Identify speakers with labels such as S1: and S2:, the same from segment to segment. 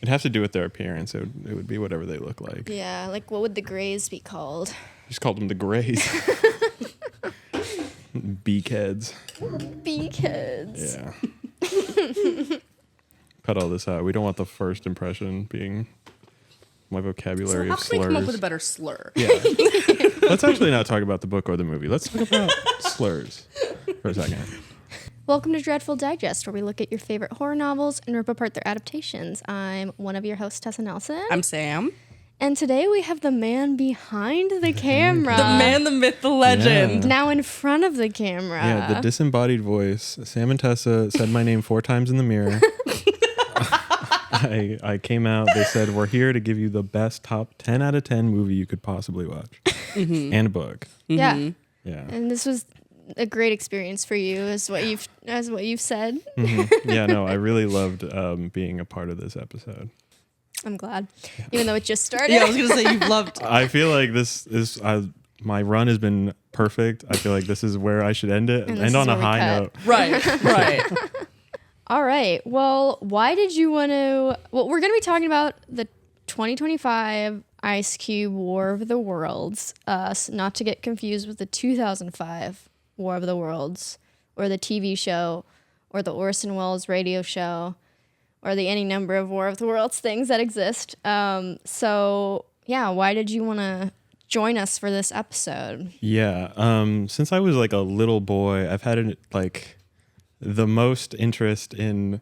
S1: It'd have to do with their appearance. It would be whatever they look like.
S2: Yeah, like what would the Greys be called?
S1: Just called them the Greys. Beakheads.
S2: Beakheads.
S1: Yeah. Cut all this out. We don't want the first impression being my vocabulary
S3: So how
S1: of
S3: can we come up
S1: slurs.
S3: with a better slur?
S1: Yeah. Let's actually not talk about the book or the movie. Let's talk about slurs for a second.
S2: Welcome to Dreadful Digest, where we look at your favorite horror novels and rip apart their adaptations. I'm one of your hosts, Tessa Nelson.
S3: I'm Sam.
S2: And today we have the man behind the camera.
S3: The man, the myth, the legend.
S1: Yeah.
S2: Now in front of the camera.
S1: Yeah, the disembodied voice. Sam and Tessa said my name 4 times in the mirror. I came out. They said, we're here to give you the best top 10 out of 10 movie you could possibly watch. And book.
S2: Yeah.
S1: Yeah.
S2: And this was a great experience for you, as what you've said.
S1: Yeah, no, I really loved being a part of this episode.
S2: I'm glad. Even though it just started.
S3: Yeah, I was going to say you've loved.
S1: I feel like this is my run has been perfect. I feel like this is where I should end it.
S2: And this
S1: End
S2: is
S1: on a
S2: where we
S1: high
S2: cut.
S1: note.
S3: Right.
S2: All right. Well, why did you want to... Well, we're going to be talking about the 2025 Ice Cube War of the Worlds. Not to get confused with the 2005 War of the Worlds, or the TV show, or the Orson Welles radio show, or the any number of War of the Worlds things that exist. So, yeah, why did you want to join us for this episode?
S1: Yeah. Since I was like a little boy, I've had the most interest in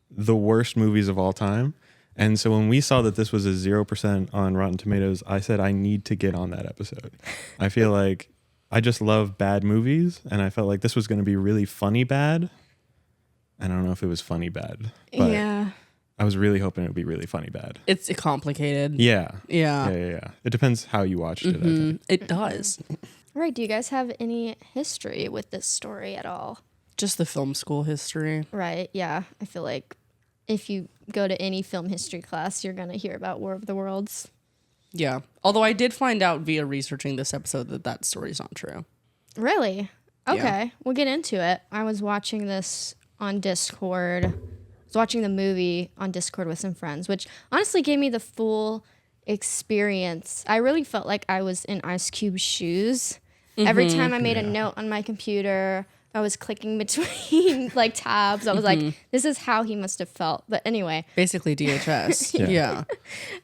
S1: the worst movies of all time. And so when we saw that this was a 0% on Rotten Tomatoes, I said, I need to get on that episode. I feel like I just love bad movies, and I felt like this was going to be really funny bad. I don't know if it was funny bad, but
S2: Yeah.
S1: I was really hoping it would be really funny bad.
S3: It's complicated.
S1: Yeah.
S3: Yeah.
S1: Yeah. It depends how you watched it, I think.
S3: It does.
S2: All right. Do you guys have any history with this story at all?
S3: Just the film school history.
S2: Right. Yeah. I feel like if you go to any film history class, you're going to hear about War of the Worlds.
S3: Yeah. Although I did find out via researching this episode that story's not true.
S2: Really? Okay.
S3: Yeah.
S2: We'll get into it. I was watching this on Discord. I was watching the movie on Discord with some friends, which honestly gave me the full experience. I really felt like I was in Ice Cube's shoes. Every time I made a note on my computer, I was clicking between like tabs. I was like, this is how he must have felt. But anyway,
S3: Basically DHS. Yeah.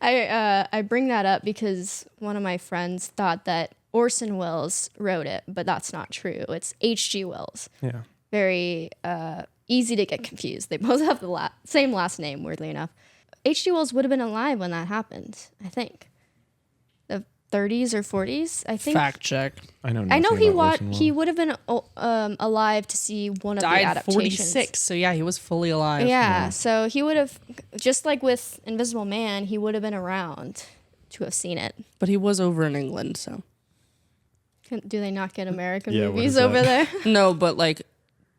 S2: I bring that up because one of my friends thought that Orson Welles wrote it, but that's not true. It's H.G. Wells.
S1: Yeah.
S2: Very easy to get confused. They both have the same last name, weirdly enough. H.G. Wells would have been alive when that happened, I think. The 30s or 40s, I think.
S3: Fact check.
S1: I know
S2: He would have been alive to see one of the
S3: Died
S2: adaptations.
S3: 46. So yeah, he was fully alive.
S2: Yeah, so he would have, just like with Invisible Man, he would have been around to have seen it.
S3: But he was over in England, so.
S2: Do they not get American
S1: Yeah, what
S2: movies
S1: is that?
S2: over there?
S3: No, but like,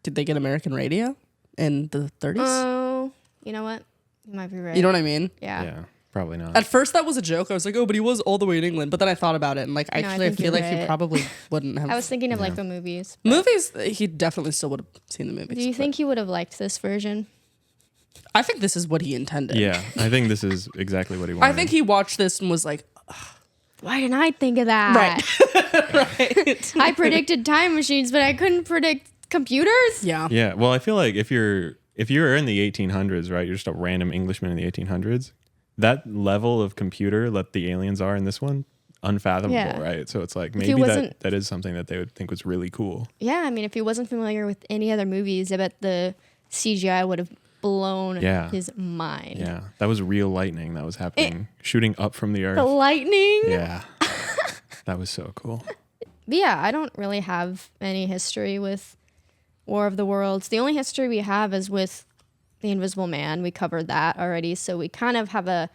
S3: did they get American radio in the 30s?
S2: Oh, you know what? You might be right.
S3: You know what I mean?
S2: Yeah.
S1: Yeah. Probably not.
S3: At first that was a joke. I was like, oh, but he was all the way in England. But then I thought about it and like,
S2: No, I
S3: actually, I
S2: think
S3: feel
S2: you're
S3: like he
S2: right.
S3: probably wouldn't have.
S2: I was thinking of like the movies.
S3: Movies, he definitely still would have seen the movies.
S2: Do you
S3: but
S2: think he would have liked this version?
S3: I think this is what he intended.
S1: Yeah. I think this is exactly what he wanted.
S3: I think he watched this and was like,
S2: Why didn't I think of that?
S3: right.
S2: I predicted time machines, but I couldn't predict computers.
S3: Yeah.
S1: Yeah. Well, I feel like if you're in the 1800s, right, you're just a random Englishman in the 1800s. That level of computer that the aliens are in this one, unfathomable,
S2: Yeah.
S1: right? So it's like
S2: If he
S1: maybe
S2: wasn't-
S1: that is something that they would think was really cool.
S2: Yeah, I mean, if he wasn't familiar with any other movies, I bet the CGI would have blown his mind.
S1: Yeah. That was real lightning that was happening, shooting up from the earth.
S2: The lightning.
S1: Yeah. That was so cool.
S2: But yeah, I don't really have any history with War of the Worlds. The only history we have is with The Invisible Man. We covered that already, so we kind of have an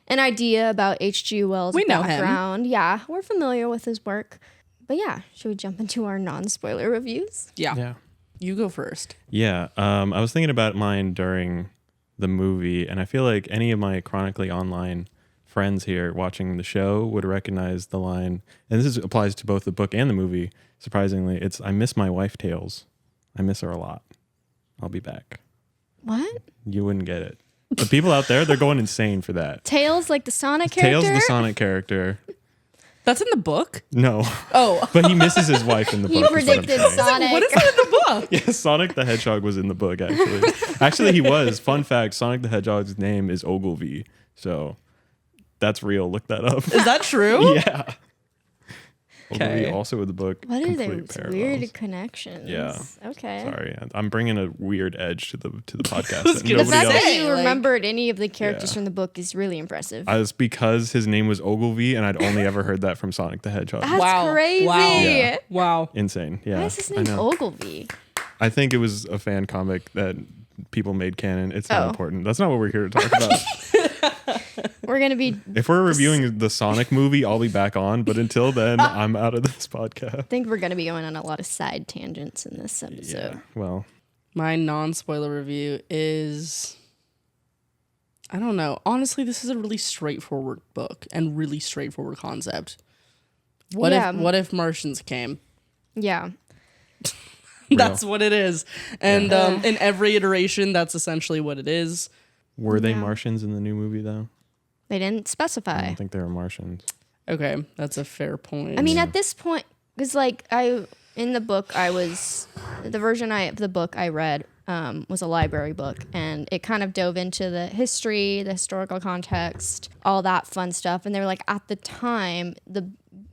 S2: idea about H.G. Wells'
S3: We know him.
S2: background. Yeah, we're familiar with his work. But yeah, should we jump into our non-spoiler reviews?
S3: Yeah.
S1: Yeah.
S3: You go first.
S1: Yeah. I was thinking about mine during the movie, and I feel like any of my chronically online friends here watching the show would recognize the line, and this applies to both the book and the movie, surprisingly. It's, I miss my wife Tails. I miss her a lot. I'll be back.
S2: What?
S1: You wouldn't get it. The people out there, they're going insane for that.
S2: Tails, like the Sonic character?
S1: Tails, the Sonic character.
S3: That's in the book?
S1: No.
S3: Oh.
S1: But he misses his wife in the
S2: He
S1: book. is what I'm
S2: predicted
S1: saying.
S2: Sonic.
S3: What is that in the book?
S1: Yeah, Sonic the Hedgehog was in the book, actually. Actually, he was. Fun fact, Sonic the Hedgehog's name is Ogilvy. So that's real. Look that up.
S3: Is that true?
S1: Yeah. Ogilvy
S3: Okay.
S1: also in the book.
S2: What are
S1: complete
S2: those
S1: parallels.
S2: weird connections?
S1: Yeah.
S2: Okay.
S1: Sorry, I'm bringing a weird edge to the podcast.
S3: was
S1: that
S3: gonna
S2: The
S1: nobody
S2: fact
S1: else.
S2: that
S3: say,
S2: you
S3: like-
S2: remembered any of the characters
S1: Yeah.
S2: from the book is really impressive.
S1: It's because his name was Ogilvy, and I'd only ever heard that from Sonic the Hedgehog.
S2: That's
S3: Wow.
S2: crazy.
S3: Wow.
S1: Yeah.
S3: Wow.
S1: Insane. Yeah.
S2: Why is his
S1: I
S2: name
S1: know.
S2: Ogilvy?
S1: I think it was a fan comic that people made canon. It's not
S2: Oh.
S1: important. That's not what we're here to talk about.
S2: We're going to be,
S1: If we're reviewing the Sonic movie, I'll be back on. But until then, I'm out of this podcast.
S2: I think we're going to be going on a lot of side tangents in this episode.
S1: Yeah. Well,
S3: My non-spoiler review is, I don't know. Honestly, this is a really straightforward book and really straightforward concept.
S2: Yeah.
S3: What if Martians came?
S2: Yeah.
S3: That's what it is. And in every iteration, that's essentially what it is.
S1: were they
S2: Yeah.
S1: Martians in the new movie, though?
S2: They didn't
S1: I
S2: specify.
S1: don't think they were Martians.
S3: Okay, that's a fair point.
S2: I mean, at this point, because like in the book, the version of the book I read was a library book, and it kind of dove into the history, the historical context, all that fun stuff. And they were like, at the time, the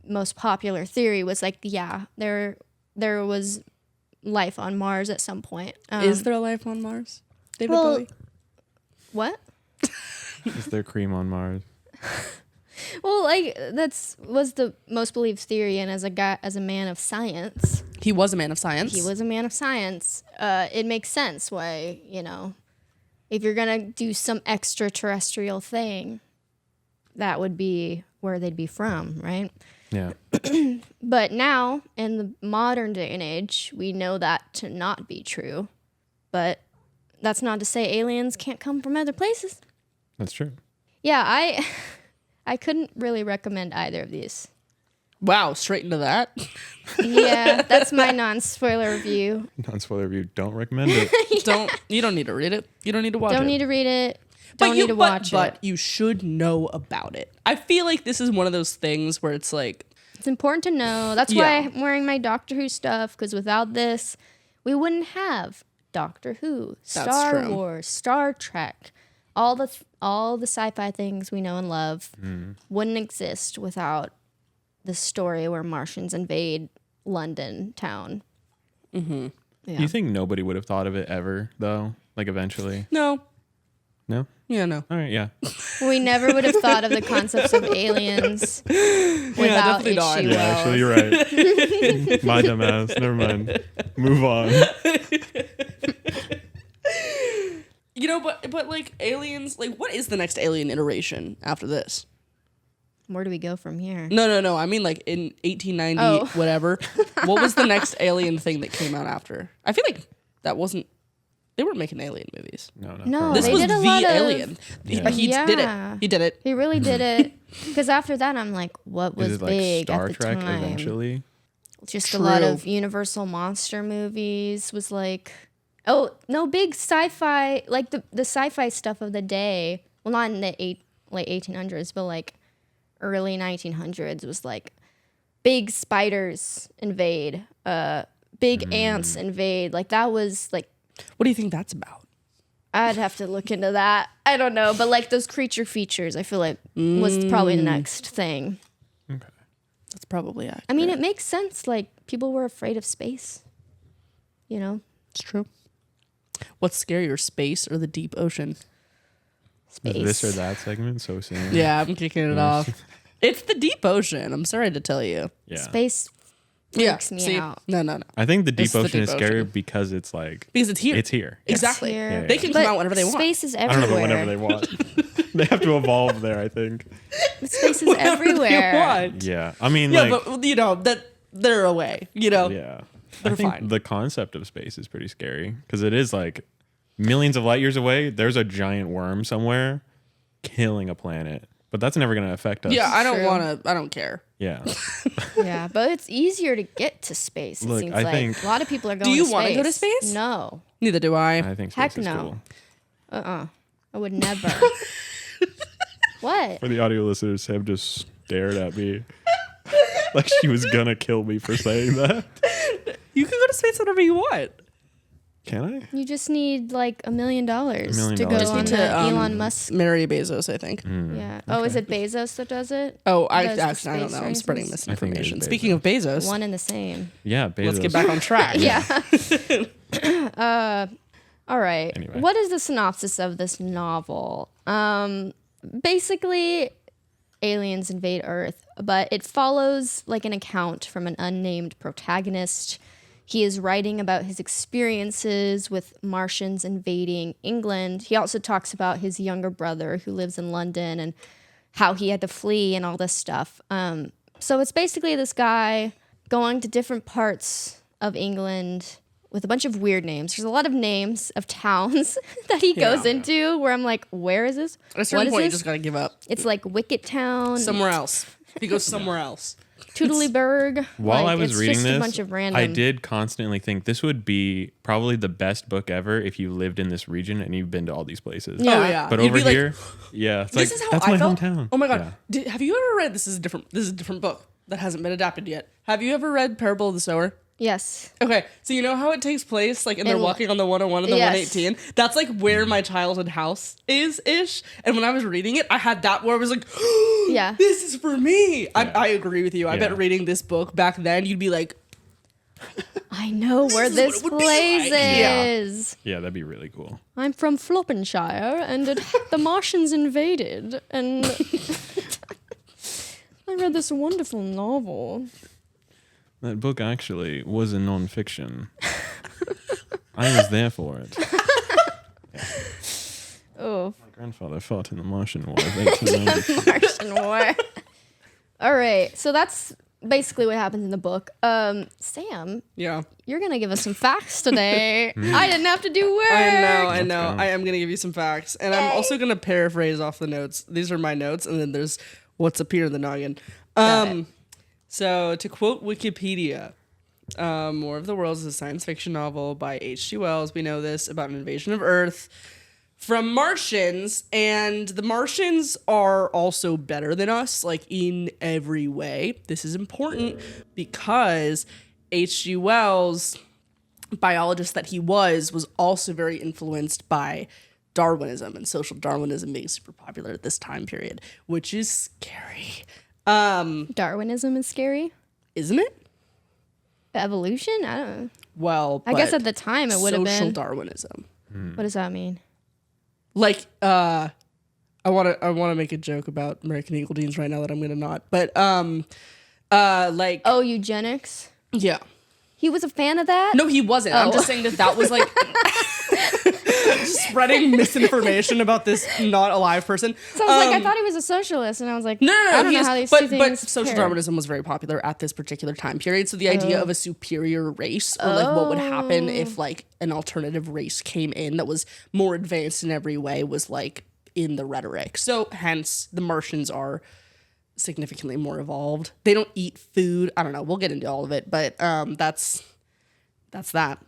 S2: most popular theory was like, yeah, there was life on Mars at some point.
S3: Is there a life on Mars? David
S2: well,
S3: Bowie?
S2: What?
S1: Is there cream on Mars?
S2: Well, like was the most believed theory, and as a man of science,
S3: He was a man of science.
S2: he was a man of science. It makes sense why, if you're gonna do some extraterrestrial thing, that would be where they'd be from, right?
S1: Yeah.
S2: But now, in the modern day and age, we know that to not be true. But that's not to say aliens can't come from other places.
S1: That's true.
S2: Yeah, I couldn't really recommend either of these.
S3: Wow, straight into that.
S2: Yeah, that's my non-spoiler review.
S1: Non-spoiler review. Don't recommend it.
S3: You don't need to read it. You don't need to watch it.
S2: Don't need to read it. Don't need to watch
S3: but
S2: it.
S3: you should know about it. I feel like this is one of those things where it's like,
S2: It's important to know. That's why I'm wearing my Doctor Who stuff, because without this, we wouldn't have Doctor Who, Star
S3: true.
S2: Wars, Star Trek, all the sci-fi things we know and love wouldn't exist without the story where Martians invade London town. Mm-hmm. Yeah.
S1: Do you think nobody would have thought of it ever, though? Like eventually?
S3: no.
S1: No?
S3: Yeah, no.
S1: All right, yeah.
S2: We never would have thought of the concepts of aliens without
S3: definitely not.
S2: H.G.
S1: Yeah,
S2: Wells.
S1: actually, you're right. My dumb ass. Never mind. Move on.
S3: You know, but like aliens, like what is the next alien iteration after this?
S2: Where do we go from here?
S3: No. I mean like in 1890,
S2: Oh.
S3: whatever. What was the next alien thing that came out after? I feel like that wasn't. They weren't making alien movies.
S1: No, not
S2: No,
S1: for a
S3: This
S2: they
S1: while.
S3: was
S2: did a
S3: the
S2: lot of-
S3: alien.
S1: Yeah.
S3: He did
S2: Yeah.
S3: it. He did it.
S2: He really did it. Because after that, I'm like, what was
S1: Is it like
S2: big
S1: Star
S2: at the
S1: Trek
S2: time?
S1: eventually?
S2: Just a lot
S3: True.
S2: of Universal monster movies was like, oh no, big sci-fi, like the sci-fi stuff of the day. Well, not in the late 1800s, but like early 1900s was like big spiders invade, big ants invade. Like that was like,
S3: What do you think that's about?
S2: I'd have to look into that. I don't know, but like those creature features, I feel like was probably the next thing.
S1: Okay.
S3: That's probably accurate.
S2: I mean, it makes sense. Like people were afraid of space. You know,
S3: It's true. What's scarier, space or the deep ocean?
S2: space.
S1: Is this or that segment so soon?
S3: Yeah, I'm kicking it off. It's the deep ocean. I'm sorry to tell you.
S1: Yeah.
S2: Space
S3: Yeah.
S2: freaks me
S3: See?
S2: out.
S3: No.
S1: I think the deep
S3: It's the
S1: ocean
S3: deep
S1: is scary
S3: ocean.
S1: because it's like
S3: Because it's here.
S1: it's here.
S3: Exactly.
S2: It's here.
S1: Yeah,
S3: They
S1: yeah.
S3: can
S2: But
S3: come out whenever they want.
S2: Space is
S1: I don't know,
S2: everywhere.
S1: but whenever they want. They have to evolve there, I think.
S2: Space is
S3: Whenever they
S2: everywhere.
S3: want.
S1: Yeah. I mean,
S3: Yeah,
S1: like,
S3: but you know that they're away. You know.
S1: yeah.
S3: They're
S1: I think
S3: fine.
S1: the concept of space is pretty scary because it is like millions of light years away. There's a giant worm somewhere killing a planet, but that's never going to affect us.
S3: Yeah, I don't
S2: True.
S3: want to. I don't care.
S1: Yeah.
S2: Yeah, but it's easier to get to space. It
S1: Look,
S2: seems
S1: I
S2: like
S1: think-
S2: a lot of people are going.
S3: you
S2: to
S3: wanna
S2: space.
S3: go to space?
S2: No.
S3: Neither do I.
S1: I think space
S2: Heck
S1: is
S2: no.
S1: cool.
S2: I would never. What?
S1: For the audio listeners, Sam just stared at me like she was gonna kill me for saying that.
S3: You can go to space whenever you want.
S1: Can I?
S2: You just need like $1 million to
S1: $1
S2: go
S1: million.
S2: on
S3: To,
S2: the Elon Musk.
S3: Mary Bezos, I think.
S2: Yeah. Oh, is it Bezos that does it?
S3: Oh, I
S2: Does the
S3: actually I don't
S2: space
S3: know. I'm spreading
S2: races?
S3: misinformation.
S1: Bezos.
S3: Speaking of Bezos,
S2: One and the same.
S1: Yeah, Bezos.
S3: let's get back on track.
S2: Yeah. All right.
S1: Anyway.
S2: What is the synopsis of this novel? Basically, aliens invade Earth, but it follows like an account from an unnamed protagonist. He is writing about his experiences with Martians invading England. He also talks about his younger brother who lives in London and how he had to flee and all this stuff. So it's basically this guy going to different parts of England with a bunch of weird names. There's a lot of names of towns that he goes into where I'm like, where is this?
S3: At a certain
S2: What is
S3: point, you
S2: this?
S3: just gotta give up.
S2: It's like Wicket Town,
S3: Somewhere else. He goes somewhere else.
S2: Tootleberg.
S1: While
S2: Like,
S1: I was
S2: it's
S1: reading
S2: just
S1: this,
S2: a bunch of random.
S1: I did constantly think this would be probably the best book ever if you lived in this region and you've been to all these places.
S2: Yeah.
S3: Oh yeah.
S1: But
S3: You'd
S1: over
S3: be like,
S1: here, yeah, it's
S3: this
S1: like
S3: is how
S1: that's
S3: I
S1: my
S3: felt.
S1: hometown.
S3: Oh my god.
S1: Yeah.
S3: Have you ever read? This is a different book that hasn't been adapted yet. Have you ever read Parable of the Sower?
S2: Yes.
S3: Okay, so you know how it takes place, like, and they're
S2: In-
S3: walking on the 101 and the
S2: Yes.
S3: 118? That's, like, where my childhood house is-ish. And when I was reading it, I had that where I was like,
S2: Yeah.
S3: this is for me. I agree with you. I
S1: Yeah.
S3: bet reading this book back then, you'd be like,
S2: I know where
S3: is
S2: this
S3: what it would be
S2: place
S3: like. Yeah.
S2: is.
S1: Yeah, that'd be really cool.
S2: I'm from Floppenshire, and the Martians invaded, and I read this wonderful novel.
S1: That book actually was a nonfiction. I was there for it.
S2: Oh,
S1: My grandfather fought in the Martian War of 1890.
S2: Martian War. All right, so that's basically what happens in the book. Sam,
S3: yeah.
S2: you're gonna give us some facts today. I didn't have to do work.
S3: I know.
S1: go.
S3: I am going to give you some facts. And I'm also going to paraphrase off the notes. These are my notes, and then there's what's up here in the noggin.
S2: Got it.
S3: So, to quote Wikipedia, War of the Worlds is a science fiction novel by H.G. Wells. We know this about an invasion of Earth from Martians, and the Martians are also better than us, like, in every way. This is important because H.G. Wells, biologist that he was also very influenced by Darwinism and social Darwinism being super popular at this time period, which is scary.
S2: Darwinism is scary.
S3: Isn't it?
S2: Evolution? I don't know.
S3: Well,
S2: I guess
S3: but
S2: at the time it would have
S3: social
S2: been.
S3: Darwinism.
S2: What does that mean?
S3: Like, I want to make a joke about American Eagle Deans right now that I'm gonna not. But like,
S2: Oh, eugenics.
S3: yeah.
S2: He was a fan of that.
S3: No, he wasn't. I'm
S2: Oh.
S3: just saying that was like spreading misinformation about this not alive person.
S2: So I was like, I thought he was a socialist, and I was like,
S3: No,
S2: I don't
S3: he
S2: know
S3: is-
S2: how these
S3: but,
S2: two things
S3: But social
S2: pair.
S3: Darwinism was very popular at this particular time period. So the idea of a superior race, or like what would happen if like an alternative race came in that was more advanced in every way, was like in the rhetoric. So hence the Martians are significantly more evolved. They don't eat food. I don't know. We'll get into all of it, but that's that.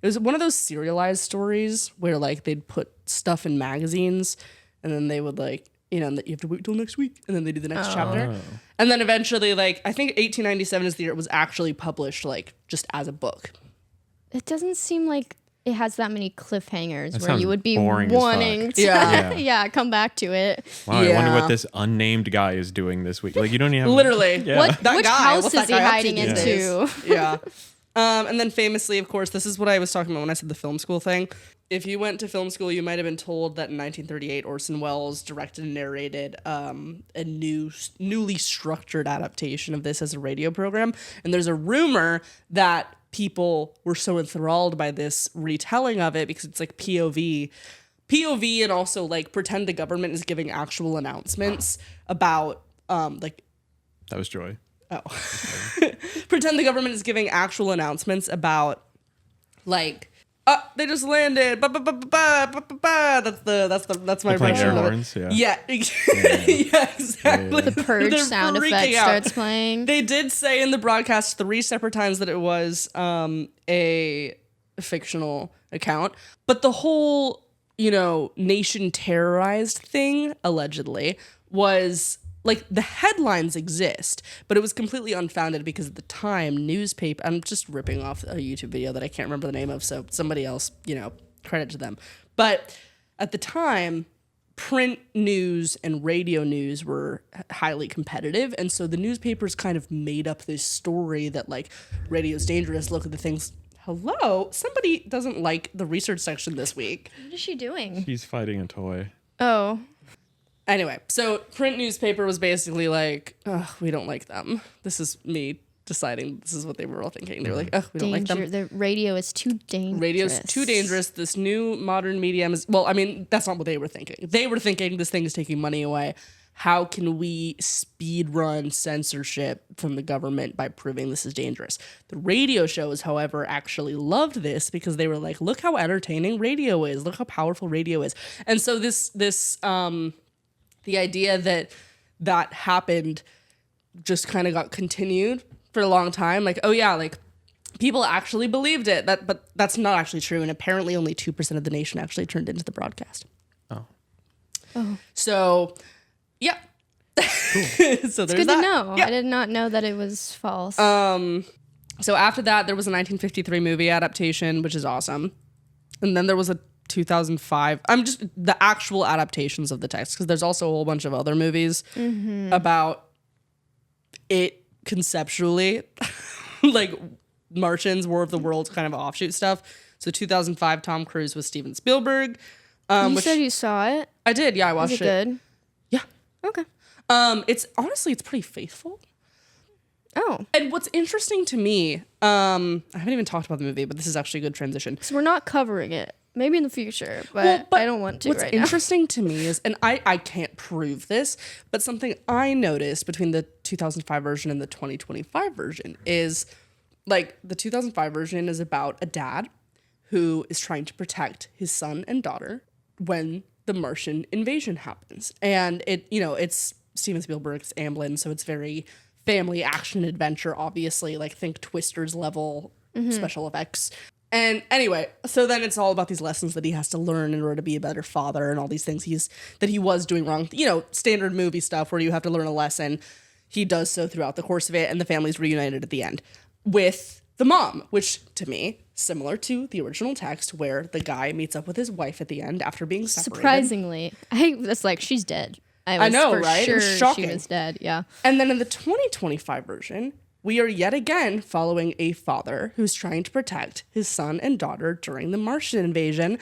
S3: It was one of those serialized stories where like they'd put stuff in magazines and then they would like, you know, you have to wait till next week and then they do the next chapter. And then eventually like I think 1897 is the year it was actually published like just as a book.
S2: It doesn't seem like it has that many cliffhangers
S1: That
S2: where you
S1: sounds
S2: would be
S1: boring as
S2: wanting
S1: fuck.
S2: to
S3: Yeah.
S2: yeah, come back to it.
S1: Wow, I wonder
S3: Yeah.
S1: what this unnamed guy is doing this week. Like, you don't even have...
S3: Literally.
S1: Yeah.
S2: What
S3: That
S2: which
S3: guy,
S2: house
S3: what's
S2: is
S3: that
S2: he
S3: guy up to
S2: hiding
S3: these
S2: into?
S3: days? Yeah. And then famously, of course, this is what I was talking about when I said the film school thing. If you went to film school, you might have been told that in 1938, Orson Welles directed and narrated a newly structured adaptation of this as a radio program. And there's a rumor that people were so enthralled by this retelling of it because it's like POV, and also like pretend the government is giving actual announcements about like
S1: That was Joy.
S3: Oh. Pretend the government is giving actual announcements about, like, they just landed. Ba, ba, ba, ba, ba, ba, ba, ba. That's my
S1: They're playing
S3: impression
S1: air
S3: of it.
S1: horns, yeah.
S3: Yeah, yeah, exactly.
S2: The purge
S3: They're
S2: sound
S3: freaking
S2: effect
S3: out.
S2: starts playing.
S3: They did say in the broadcast 3 separate times that it was a fictional account, but the whole nation terrorized thing, allegedly, was like the headlines exist, but it was completely unfounded because at the time, I'm just ripping off a YouTube video that I can't remember the name of, so somebody else, credit to them. But at the time, print news and radio news were highly competitive, and so the newspapers kind of made up this story that like radio's dangerous. Look at the things. Hello, somebody doesn't like the research section this week.
S2: What is she doing?
S1: She's fighting a toy.
S2: Oh.
S3: Anyway, so print newspaper was basically like, we don't like them. This is me deciding this is what they were all thinking. They were like, we don't like them.
S2: The radio is too dangerous.
S3: Radio's too dangerous. This new modern medium is, well, I mean, that's not what they were thinking. They were thinking this thing is taking money away. How can we speed run censorship from the government by proving this is dangerous? The radio shows, however, actually loved this because they were like, look how entertaining radio is. Look how powerful radio is. And so the idea that happened just kind of got continued for a long time. Like, oh yeah, like people actually believed it. But that's not actually true. And apparently only 2% of the nation actually turned into the broadcast.
S2: Oh.
S3: So, yeah. Cool. So
S2: it's good to know. Yeah. I did not know that it was false.
S3: So after that, there was a 1953 movie adaptation, which is awesome. And then there was a 2005. The actual adaptations of the text, because there's also a whole bunch of other movies about it conceptually, like Martians, War of the Worlds, kind of offshoot stuff. So 2005, Tom Cruise with Steven Spielberg.
S2: You said you saw it?
S3: I did, yeah, I watched it.
S2: Was it good?
S3: Yeah.
S2: Okay.
S3: It's pretty faithful.
S2: Oh.
S3: And what's interesting to me, I haven't even talked about the movie, but this is actually a good transition.
S2: So we're not covering it. Maybe in the future, but I don't want to right now.
S3: What's interesting to me is, and I can't prove this, but something I noticed between the 2005 version and the 2025 version is, like, the 2005 version is about a dad who is trying to protect his son and daughter when the Martian invasion happens. And it's Steven Spielberg's Amblin, so it's very family action adventure, obviously, like think Twisters level special effects. And anyway, so then it's all about these lessons that he has to learn in order to be a better father and all these things that he was doing wrong. Standard movie stuff where you have to learn a lesson. He does so throughout the course of it, and the family's reunited at the end with the mom, which to me, similar to the original text where the guy meets up with his wife at the end after being separated.
S2: Surprisingly. That's like, she's dead.
S3: I know, right?
S2: Sure,
S3: it was shocking.
S2: She was dead, yeah.
S3: And then in the 2025 version, we are yet again following a father who's trying to protect his son and daughter during the Martian invasion,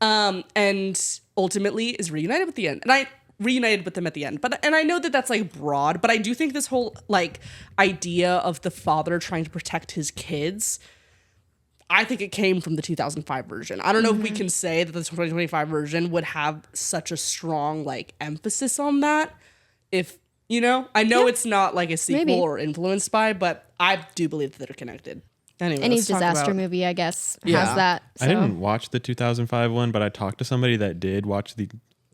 S3: and ultimately is reunited with the end. And I reunited with them at the end. And I know that that's like broad, but I do think this whole like idea of the father trying to protect his kids, I think it came from the 2005 version. I don't know if we can say that the 2025 version would have such a strong like emphasis on that. I know it's not like a sequel or influenced by, but I do believe that they're connected. Anyway,
S2: any disaster movie, I guess, has that. So.
S1: I didn't watch the 2005 one, but I talked to somebody that did watch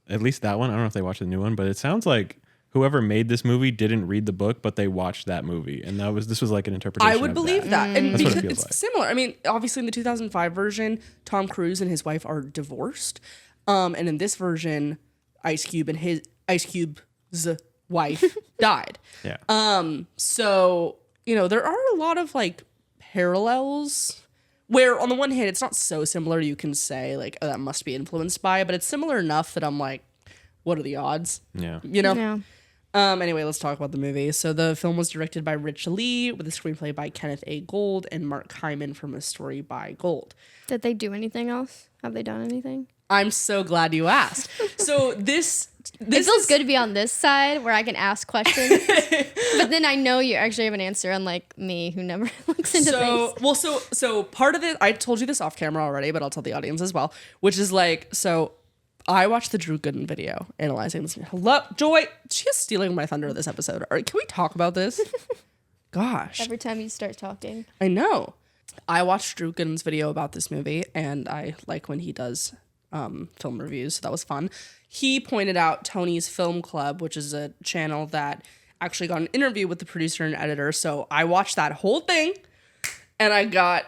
S1: at least that one. I don't know if they watched the new one, but it sounds like whoever made this movie didn't read the book, but they watched that movie, and this was like an interpretation.
S3: I would believe that, and
S1: That's
S3: because
S1: what it feels
S3: it's
S1: like.
S3: similar. I mean, obviously in the 2005 version, Tom Cruise and his wife are divorced, and in this version, Ice Cube's wife died.
S1: Yeah.
S3: So there are a lot of like parallels where on the one hand it's not so similar you can say like, oh, that must be influenced by, but it's similar enough that I'm like, what are the odds?
S1: Yeah.
S2: Yeah.
S3: Anyway, let's talk about the movie. So the film was directed by Rich Lee with a screenplay by Kenneth A. Gold and Mark Hyman from a story by Gold.
S2: Did they do anything else? Have they done anything?
S3: I'm so glad you asked. So this
S2: it feels good to be on this side where I can ask questions, but then I know you actually have an answer, unlike me who never looks into things.
S3: Well, so part of it, I told you this off camera already, but I'll tell the audience as well, which is like, so I watched the Drew Gooden video analyzing this. Hello, Joy. She is stealing my thunder this episode. All right, can we talk about this? Gosh.
S2: Every time you start talking.
S3: I know. I watched Drew Gooden's video about this movie, and I like when he does film reviews, so that was fun. He pointed out Tony's Film Club, which is a channel that actually got an interview with the producer and editor. So I watched that whole thing, and I got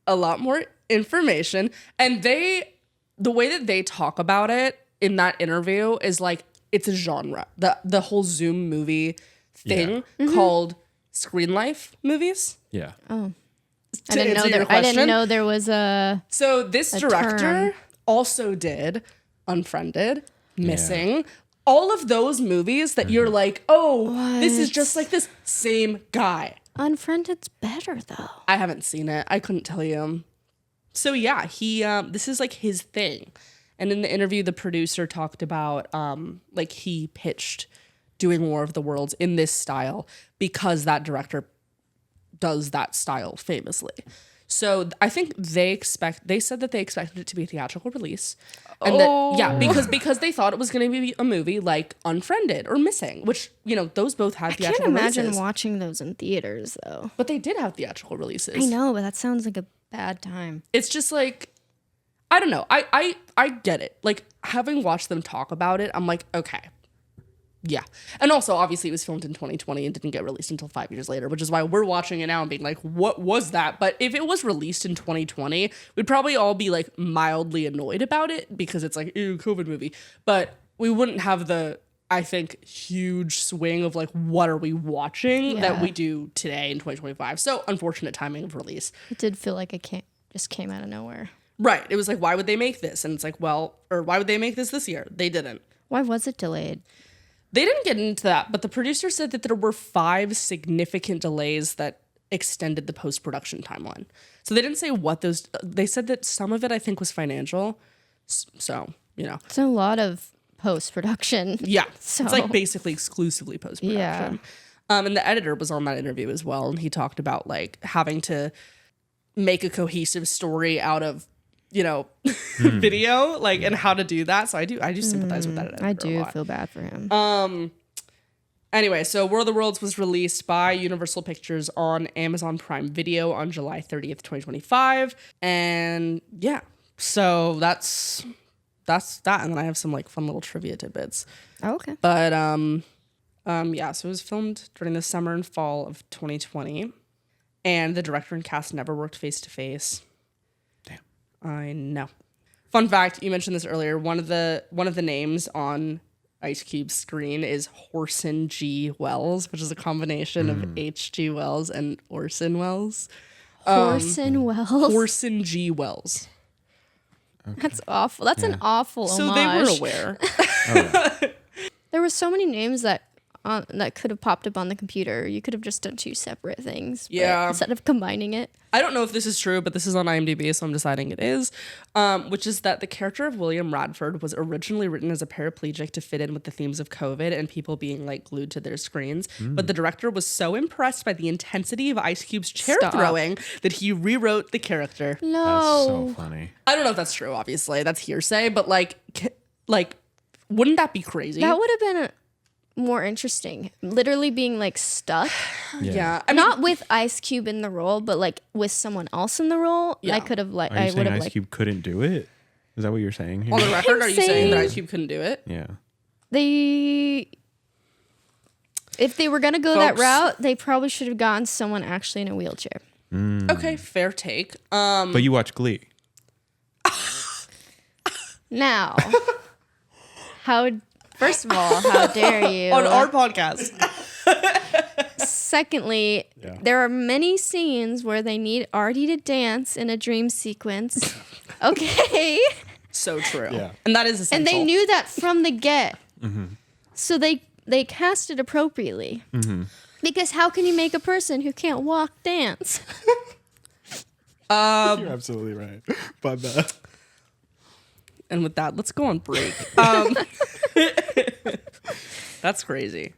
S3: a lot more information. And they the way that they talk about it in that interview is like it's a genre. The whole Zoom movie thing called Screen Life movies.
S1: Yeah.
S2: Oh.
S3: To answer your
S2: I
S3: question.
S2: didn't know there was a
S3: So this director
S2: term.
S3: also did Unfriended, Missing, all of those movies that you're like, oh, this is just like this same guy.
S2: Unfriended's better though.
S3: I haven't seen it. I couldn't tell you. So yeah, he this is like his thing. And in the interview, the producer talked about like he pitched doing War of the Worlds in this style because that director does that style famously. So I think they said that they expected it to be a theatrical release. And because they thought it was going to be a movie like Unfriended or Missing, which, you know, those both had
S2: I
S3: theatrical
S2: can't
S3: releases.
S2: imagine watching those in theaters though.
S3: But they did have theatrical releases.
S2: I know, but that sounds like a bad time.
S3: It's just like, I don't know. I get it. Like, having watched them talk about it, I'm like, okay. Yeah. And also, obviously, it was filmed in 2020 and didn't get released until 5 years later, which is why we're watching it now and being like, what was that? But if it was released in 2020, we'd probably all be like mildly annoyed about it because it's like, ew, COVID movie. But we wouldn't have the, I think, huge swing of like, what are we watching that we do today in 2025. So, unfortunate timing of release.
S2: It did feel like it just came out of nowhere.
S3: Right. It was like, why would they make this? And it's like, well, or why would they make this year? They didn't.
S2: Why was it delayed?
S3: They didn't get into that, but the producer said that there were 5 significant delays that extended the post-production timeline. So they didn't say what those, they said that some of it I think was financial. So, you know.
S2: It's a lot of post-production.
S3: Yeah.
S2: So.
S3: It's like basically exclusively post-production. And the editor was on that interview as well. And he talked about like having to make a cohesive story out of, you know, video, like, and how to do that. So I do sympathize with that editor
S2: I
S3: a
S2: do
S3: lot.
S2: feel bad for him.
S3: Anyway, so War of the Worlds was released by Universal Pictures on Amazon Prime Video on July 30th, 2025. And yeah, so that's that. And then I have some like fun little trivia tidbits.
S2: Oh, okay.
S3: But yeah, so it was filmed during the summer and fall of 2020. And the director and cast never worked face to face. I know. Fun fact, you mentioned this earlier. One of the names on Ice Cube's screen is Orson G. Welles, which is a combination of H.G. Wells and Orson Welles.
S2: Orson Welles.
S3: Orson G. Wells.
S1: Okay.
S2: That's awful. That's an awful
S3: So
S2: homage.
S3: they were aware.
S2: There were so many names that could have popped up on the computer. You could have just done 2 separate things.
S3: Yeah.
S2: Instead of combining it.
S3: I don't know if this is true, but this is on IMDb, so I'm deciding it is. Which is that the character of William Radford was originally written as a paraplegic to fit in with the themes of COVID and people being like glued to their screens. But the director was so impressed by the intensity of Ice Cube's chair throwing that he rewrote the character.
S2: No.
S1: That's so funny.
S3: I don't know if that's true, obviously. That's hearsay, but like, wouldn't that be crazy?
S2: That would have been more interesting. Literally being like stuck.
S3: Yeah. I mean,
S2: Not with Ice Cube in the role, but like with someone else in the role.
S3: Yeah.
S2: I could have like
S1: Are you
S2: I
S1: saying
S2: would have
S1: Ice
S2: like
S1: Cube couldn't do it? Is that what you're saying here?
S3: on the record, are you saying that
S2: saying-
S3: Ice Cube couldn't do it?
S1: Yeah.
S2: if they were gonna go that
S3: Folks.
S2: route, they probably should have gotten someone actually in a wheelchair.
S3: Okay, fair take.
S1: But you watch Glee.
S2: Now, first of all, how dare you?
S3: On our podcast.
S2: Secondly,
S1: Yeah.
S2: there are many scenes where they need Artie to dance in a dream sequence. Okay.
S3: So true.
S1: Yeah.
S3: And that is essential.
S2: And they knew that from the get. So they cast it appropriately. Because how can you make a person who can't walk dance?
S1: You're absolutely right. But
S3: And with that, let's go on break. That's crazy.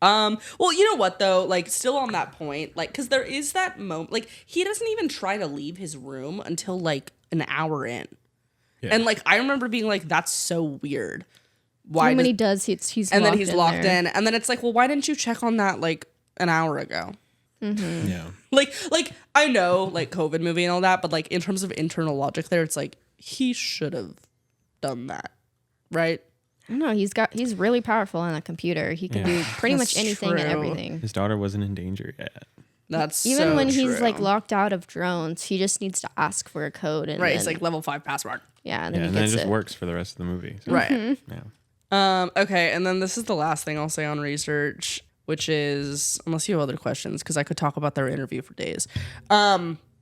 S3: Well, you know what though? Like, still on that point, like, because there is that moment. Like, he doesn't even try to leave his room until like an hour in, and like I remember being like, "That's so weird." Why?
S2: When he does, he's
S3: and then
S2: locked
S3: he's
S2: in
S3: locked
S2: there.
S3: in, and then it's like, well, why didn't you check on that like an hour ago?
S1: yeah.
S3: Like I know like COVID movie and all that, but like in terms of internal logic, there, it's like he should have done that, right?
S2: No, he's really powerful on a computer. He can
S1: Yeah.
S2: do pretty
S3: That's
S2: much anything and
S3: true.
S2: everything.
S1: His daughter wasn't in danger yet.
S3: That's
S2: Even
S3: so
S2: when he's
S3: true.
S2: like locked out of drones, he just needs to ask for a code, and
S3: right.
S2: then,
S3: It's like level 5 password.
S2: yeah, and
S1: Yeah,
S2: then
S1: and
S2: he
S1: then it
S2: gets
S1: just
S2: it.
S1: works for the rest of the movie. So,
S3: Right.
S1: Yeah.
S3: Okay, and then this is the last thing I'll say on research, which is, unless you have other questions, because I could talk about their interview for days.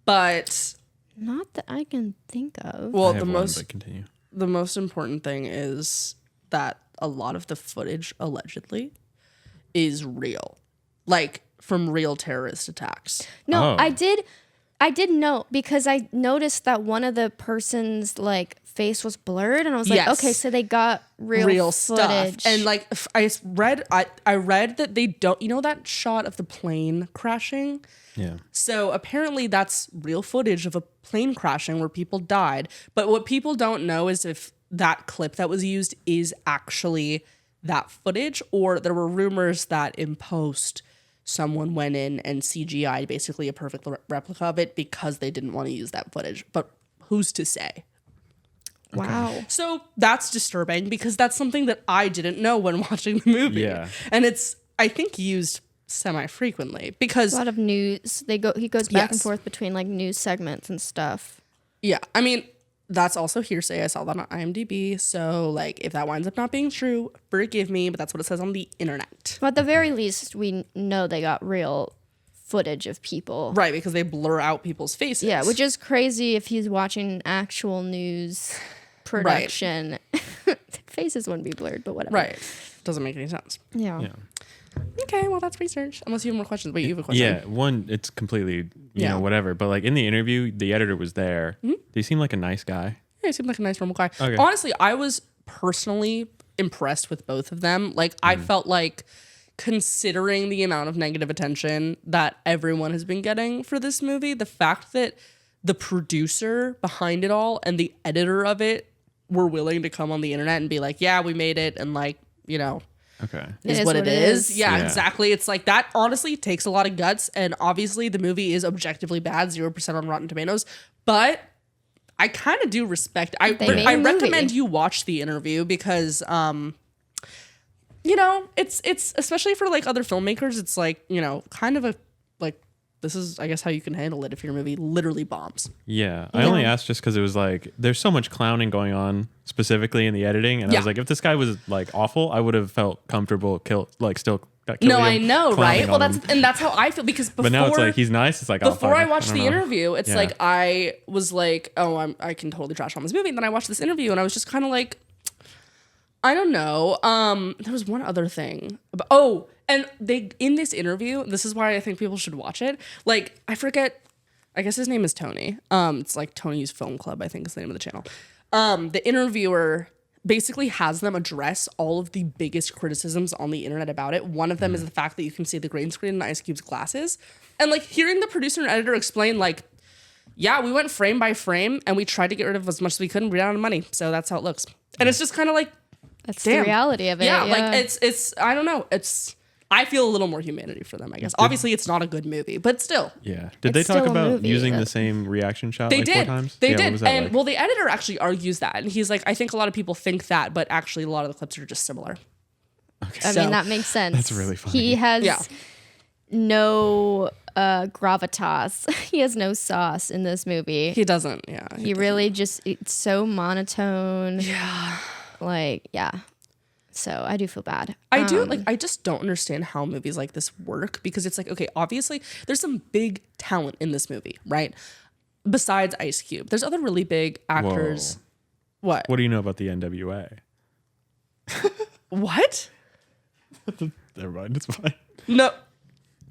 S3: But
S2: Not that I can think of.
S3: well,
S1: I have one, but continue.
S3: the most important thing is that a lot of the footage allegedly is real, like from real terrorist attacks.
S2: No,
S1: Oh.
S2: I did note, because I noticed that one of the person's like face was blurred, and I was like,
S3: Yes.
S2: okay, so they got real
S3: stuff.
S2: footage.
S3: And like I read that they don't, you know, that shot of the plane crashing.
S1: Yeah.
S3: So apparently that's real footage of a plane crashing where people died. But what people don't know is if that clip that was used is actually that footage, or there were rumors that in post someone went in and CGI'd basically a perfect replica of it because they didn't want to use that footage. But who's to say?
S2: Wow.
S3: So that's disturbing because that's something that I didn't know when watching the movie.
S1: Yeah.
S3: And it's, I think, used semi-frequently because,
S2: A lot of news. He goes back and
S3: Yes.
S2: forth between like news segments and stuff.
S3: yeah, I mean, that's also hearsay. I saw that on IMDb. So, like, if that winds up not being true, forgive me, but that's what it says on the internet.
S2: But at the very least, we know they got real footage of people.
S3: Right, because they blur out people's faces.
S2: Yeah, which is crazy if he's watching actual news production. Faces wouldn't be blurred, but whatever.
S3: Right. Doesn't make any sense.
S2: Yeah.
S1: Yeah.
S3: Okay, well, that's research. Unless you have more questions. Wait, you have a question?
S1: Yeah, one, it's completely, you
S3: Yeah.
S1: know, whatever. But like in the interview, the editor was there.
S3: Mm-hmm.
S1: Did he seem like a nice guy?
S3: Yeah, he seemed like a nice, normal guy.
S1: Okay.
S3: Honestly, I was personally impressed with both of them. Like, I felt like, considering the amount of negative attention that everyone has been getting for this movie, the fact that the producer behind it all and the editor of it were willing to come on the internet and be like, yeah, we made it, and like, you know,
S1: Okay.
S3: is
S2: is
S3: what
S2: what
S3: it
S2: it
S3: is.
S2: is.
S3: Yeah,
S1: Yeah.
S3: exactly. It's like that honestly takes a lot of guts, and obviously the movie is objectively bad, 0% on Rotten Tomatoes, but I kind of do respect.
S2: They made a
S3: recommend
S2: movie.
S3: you watch the interview because you know, it's especially for like other filmmakers, it's like, you know, kind of a like, this is, I guess, how you can handle it if your movie literally bombs.
S1: Yeah. I only asked just because it was like, there's so much clowning going on specifically in the editing. And I
S3: Yeah.
S1: was like, if this guy was like awful, I would have felt comfortable still
S3: No, I know, right? Well,
S1: that's.
S3: that's how I feel because before,
S1: But now it's like he's nice. It's like
S3: before I
S1: don't
S3: watched the
S1: know.
S3: interview, it's
S1: Yeah.
S3: like I was like, oh, I can totally trash on this movie. And then I watched this interview and I was just kind of like, I don't know. There was one other thing. And they, in this interview, this is why I think people should watch it. Like, I forget, I guess his name is Tony. It's like Tony's Film Club, I think is the name of the channel. The interviewer basically has them address all of the biggest criticisms on the internet about it. One of them is the fact that you can see the green screen in Ice Cube's glasses. And like hearing the producer and editor explain like, yeah, we went frame by frame and we tried to get rid of as much as we could and we ran out of money. So that's how it looks. And it's just kind of like,
S2: That's
S3: damn.
S2: the reality of it.
S3: yeah, like it's I don't know. I feel a little more humanity for them, I guess. Obviously it's not a good movie, but still.
S1: Yeah. Did they
S2: It's
S1: talk
S2: still a
S1: about
S2: movie,
S1: using
S2: but-
S1: the same reaction shot
S3: They
S1: like 4
S3: did.
S1: times?
S3: They
S1: Yeah, what
S3: did.
S1: was that
S3: And
S1: like?
S3: well, the editor actually argues that. And he's like, I think a lot of people think that, but actually a lot of the clips are just similar.
S2: I
S3: So-
S2: mean, that makes sense.
S1: That's really funny.
S2: He has
S3: Yeah.
S2: no gravitas. He has no sauce in this movie.
S3: He doesn't, yeah.
S2: He really just, it's so monotone.
S3: Yeah.
S2: Like, yeah. So I do feel bad.
S3: I do, like, I just don't understand how movies like this work because it's like, okay, obviously there's some big talent in this movie, right? Besides Ice Cube. There's other really big actors. What?
S1: What do you know about the NWA?
S3: What?
S1: Never mind. It's fine.
S3: No.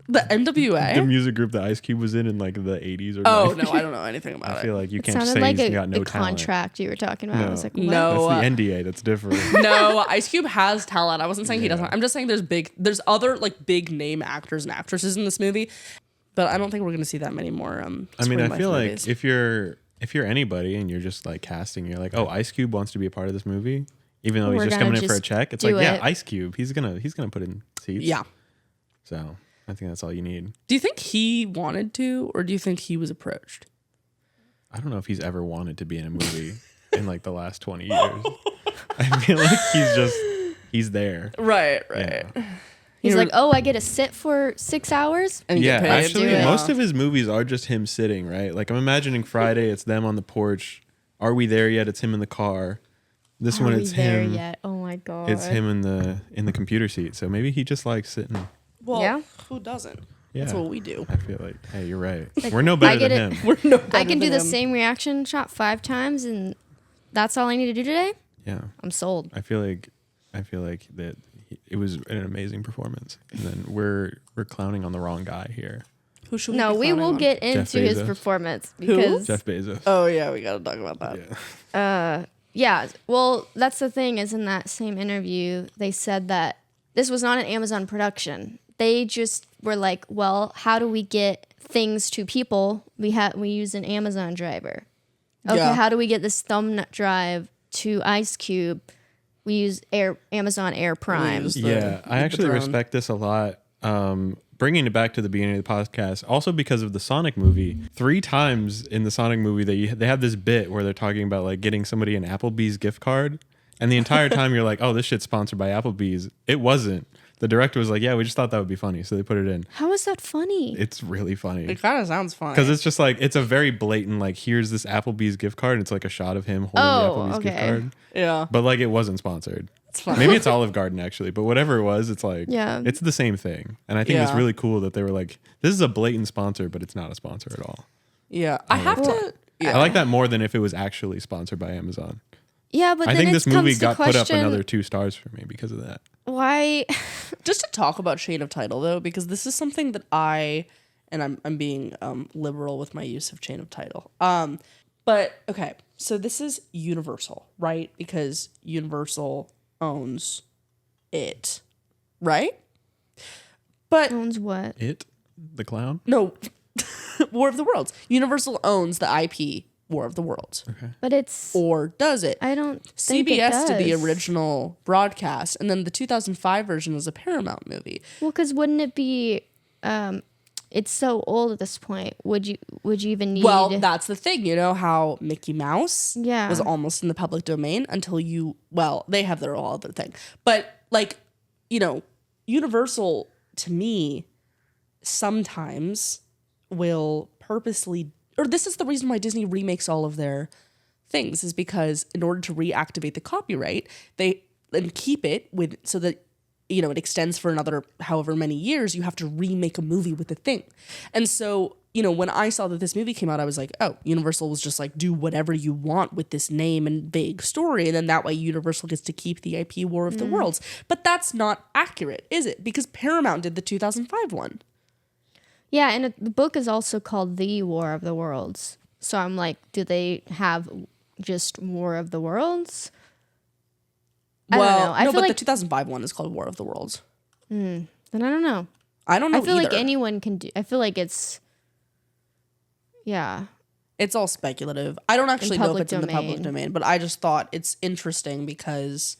S3: The
S1: The
S3: NWA?
S1: music group that Ice Cube was in like the 80s or
S3: Oh,
S1: 90s.
S3: no, I don't know anything about
S1: I
S3: it.
S1: feel like you
S2: It
S1: can't
S2: sounded
S1: say
S2: like
S1: he's
S2: a,
S1: got no
S2: a
S1: talent.
S2: contract you were talking about. I was like, what?
S3: No.
S1: That's the NDA. That's different.
S3: No, Ice Cube has talent. I wasn't saying he doesn't. I'm just saying there's other like big name actors and actresses in this movie, but I don't think we're gonna see that many more.
S1: I mean,
S3: Swing
S1: I
S3: Life
S1: feel
S3: movies.
S1: like if you're anybody and you're just like casting, you're like, oh, Ice Cube wants to be a part of this movie, even though he's
S2: We're
S1: just
S2: gonna
S1: coming in for a
S2: just
S1: check. It's
S2: do
S1: like, yeah,
S2: it.
S1: Ice Cube. He's gonna put in seats.
S3: Yeah.
S1: So I think that's all you need.
S3: Do you think he wanted to, or do you think he was approached?
S1: I don't know if he's ever wanted to be in a movie in like the last 20 years. I feel like he's there.
S3: Right.
S1: Yeah.
S2: He's like, oh, I get to sit for 6 hours?
S3: And you
S1: Yeah,
S3: get paid.
S1: actually,
S2: Yeah.
S1: most of his movies are just him sitting, right? Like, I'm imagining Friday, it's them on the porch. Are We There Yet? It's him in the car. This
S2: Are
S1: one,
S2: we
S1: it's
S2: there
S1: him.
S2: yet? Oh my god.
S1: It's him in the computer seat. So maybe he just likes sitting.
S3: Well,
S2: Yeah.
S3: who doesn't?
S1: Yeah.
S3: That's what we do.
S1: I feel like, hey, you're right. We're no better
S2: get
S1: than
S2: it.
S1: him.
S3: We're no
S2: I
S3: better
S2: can do
S3: than
S2: the
S3: him.
S2: same reaction shot 5 times, and that's all I need to do today?
S1: Yeah.
S2: I'm sold.
S1: I feel like that it was an amazing performance, and then we're clowning on the wrong guy here.
S3: Who should we
S2: No,
S3: be
S2: we
S3: clowning
S2: will
S3: on?
S2: get
S1: Jeff
S2: into his
S1: Bezos.
S2: performance because
S1: Jeff Bezos.
S3: Oh yeah, we gotta talk about that.
S1: Yeah.
S2: yeah, well, that's the thing is in that same interview, they said that this was not an Amazon production. They just were like, well, how do we get things to people? We use an Amazon driver. Okay,
S3: Yeah.
S2: how do we get this thumb drive to Ice Cube? We use Amazon Air Prime.
S3: use the-
S1: Yeah, I
S3: the
S1: actually
S3: drone.
S1: respect this a lot. Bringing it back to the beginning of the podcast, also because of the Sonic movie. 3 times in the Sonic movie, they have this bit where they're talking about like getting somebody an Applebee's gift card, and the entire time you're like, oh, this shit's sponsored by Applebee's. It wasn't. The director was like, yeah, we just thought that would be funny, so they put it in.
S2: How is that funny?
S1: It's really funny.
S3: It kind of sounds funny.
S1: Because it's just like, it's a very blatant, like, here's this Applebee's gift card. And it's like a shot of him holding
S2: Oh,
S1: the Applebee's gift
S2: okay.
S1: card.
S3: Yeah,
S1: But like, it wasn't sponsored.
S3: it's fun.
S1: Maybe it's Olive Garden, actually. But whatever it was, it's like,
S2: Yeah.
S1: it's the same thing. And I think it's
S3: Yeah.
S1: really cool that they were like, this is a blatant sponsor, but it's not a sponsor at all.
S3: Yeah, I have to. Yeah,
S1: I like that more than if it was actually sponsored by Amazon.
S2: Yeah, but
S1: I
S2: then
S1: think
S2: it
S1: this movie
S2: comes to
S1: got put up
S2: question,
S1: another 2 stars for me because of that.
S2: why?
S3: just to talk about chain of title though, because this is something that I'm being liberal with my use of chain of title. But okay, so this is Universal, right? Because Universal owns it, right? But
S2: Owns what?
S1: It? The clown?
S3: no, War of the Worlds. Universal owns the IP War of the Worlds,
S2: But it's
S3: or does it?
S2: I don't think it
S3: CBS did the
S2: does.
S3: original broadcast, and then the 2005 version was a Paramount movie.
S2: Well, because wouldn't it be? It's so old at this point. Would you even need?
S3: Well, that's the thing. You know how Mickey Mouse
S2: Yeah.
S3: was almost in the public domain until they have their whole other thing. But like, Universal to me sometimes will purposely, or this is the reason why Disney remakes all of their things, is because in order to reactivate the copyright, and keep it with so that it extends for another however many years, you have to remake a movie with the thing. And so, when I saw that this movie came out, I was like, oh, Universal was just like, do whatever you want with this name and vague story. And then that way Universal gets to keep the IP War of the Worlds. But that's not accurate, is it? Because Paramount did the 2005 one.
S2: Yeah, and the book is also called The War of the Worlds. So I'm like, do they have just War of the Worlds? I don't know. I
S3: no,
S2: feel
S3: but
S2: like
S3: the 2005 one is called War of the Worlds.
S2: then I don't know.
S3: I don't know
S2: I feel like
S3: either.
S2: anyone can do. I feel like it's yeah.
S3: It's all speculative. I don't actually know if
S2: public
S3: it's in the public
S2: domain.
S3: domain, but I just thought it's interesting because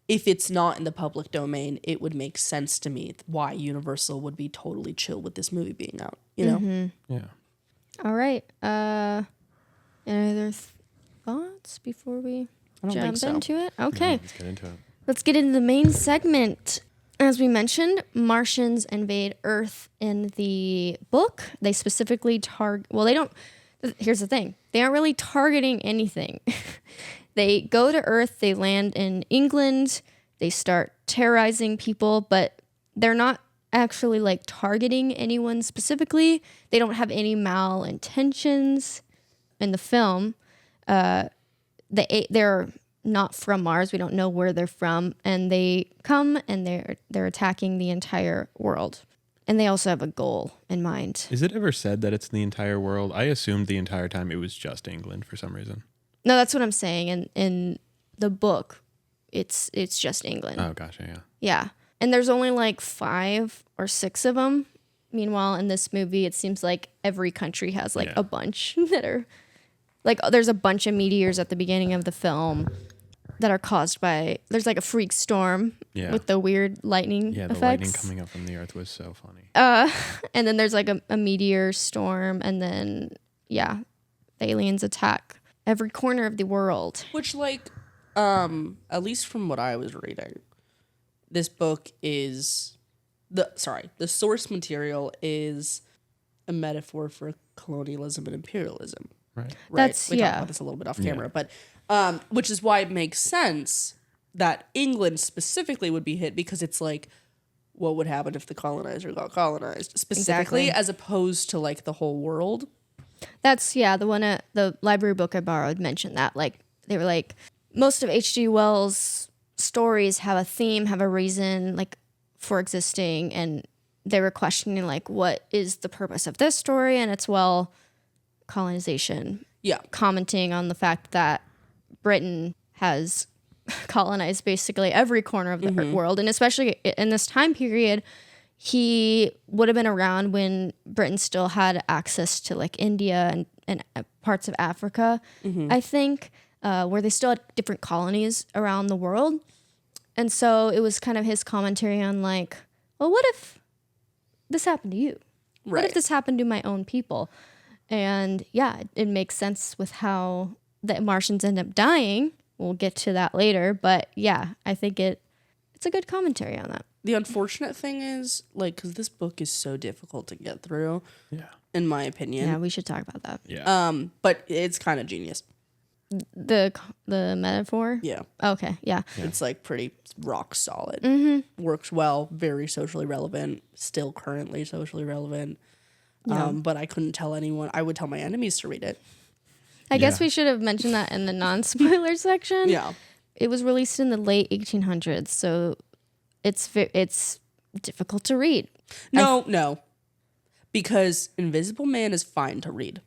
S3: if it's not in the public domain, it would make sense to me why Universal would be totally chill with this movie being out.
S1: Yeah.
S2: All right. Any other thoughts before we
S3: I don't think
S2: jump
S3: so.
S2: into it? Okay.
S1: Let's get into it.
S2: Let's get into the main segment. As we mentioned, Martians invade Earth in the book. They specifically target. Well, they don't. Here's the thing. They aren't really targeting anything. They go to Earth. They land in England. They start terrorizing people, but they're not actually like targeting anyone specifically. They don't have any malintentions in the film. They're not from Mars. We don't know where they're from, and they come and they're attacking the entire world. And they also have a goal in mind.
S1: Is it ever said that it's the entire world? I assumed the entire time it was just England for some reason.
S2: No, that's what I'm saying. In the book, it's just England.
S1: Oh, gotcha, yeah.
S2: Yeah. And there's only like 5 or 6 of them. Meanwhile, in this movie, it seems like every country has like a bunch that are like, there's a bunch of meteors at the beginning of the film that are caused by, there's like a freak storm with the weird lightning
S1: Yeah, the
S2: effects.
S1: lightning coming up from the earth was so funny.
S2: And then there's like a meteor storm, and then the aliens attack every corner of the world.
S3: Which, like, at least from what I was reading, this book is the source material is a metaphor for colonialism and imperialism.
S1: Right.
S2: That's
S3: We talked about this a little bit off camera, but which is why it makes sense that England specifically would be hit, because it's like, what would happen if the colonizer got colonized specifically,
S2: Exactly.
S3: as opposed to like the whole world.
S2: That's the library book I borrowed mentioned that, like, they were like, most of H.G. Wells' stories have a theme, have a reason, like, for existing, and they were questioning, like, what is the purpose of this story? And it's, well, colonization.
S3: Yeah.
S2: Commenting on the fact that Britain has colonized basically every corner of the world, and especially in this time period, he would have been around when Britain still had access to like India and parts of Africa, I think, where they still had different colonies around the world. And so it was kind of his commentary on like, well, what if this happened to you? What if
S3: Right.
S2: this happened to my own people? And yeah, it makes sense with how the Martians end up dying. We'll get to that later. But yeah, I think it's a good commentary on that.
S3: The unfortunate thing is, like, because this book is so difficult to get through,
S1: Yeah.
S3: in my opinion.
S2: Yeah, we should talk about that.
S1: Yeah.
S3: But it's kind of genius.
S2: The metaphor?
S3: Yeah.
S2: Okay, yeah.
S3: It's like pretty rock solid. Works well, very socially relevant, still currently socially relevant. But I couldn't tell anyone. I would tell my enemies to read it.
S2: I guess
S1: Yeah.
S2: we should have mentioned that in the non-spoiler section.
S3: Yeah.
S2: It was released in the late 1800s, so it's difficult to read.
S3: No. Because Invisible Man is fine to read.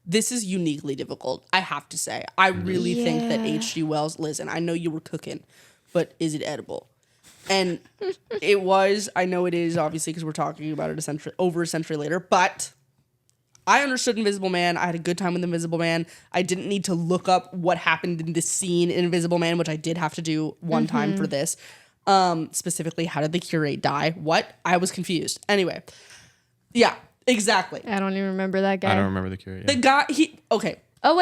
S3: This is uniquely difficult, I have to say. I really think that
S2: Yeah.
S3: H.G. Wells, listen, I know you were cooking, but is it edible? And it was, I know it is, obviously, because we're talking about it over a century later, but I understood Invisible Man. I had a good time with Invisible Man. I didn't need to look up what happened in this scene in Invisible Man, which I did have to do one time for this. Specifically, how did the curate die? What? I was confused. Anyway, yeah, exactly.
S2: I don't even remember that guy.
S1: I don't remember the cure.
S3: The guy, okay.
S2: Oh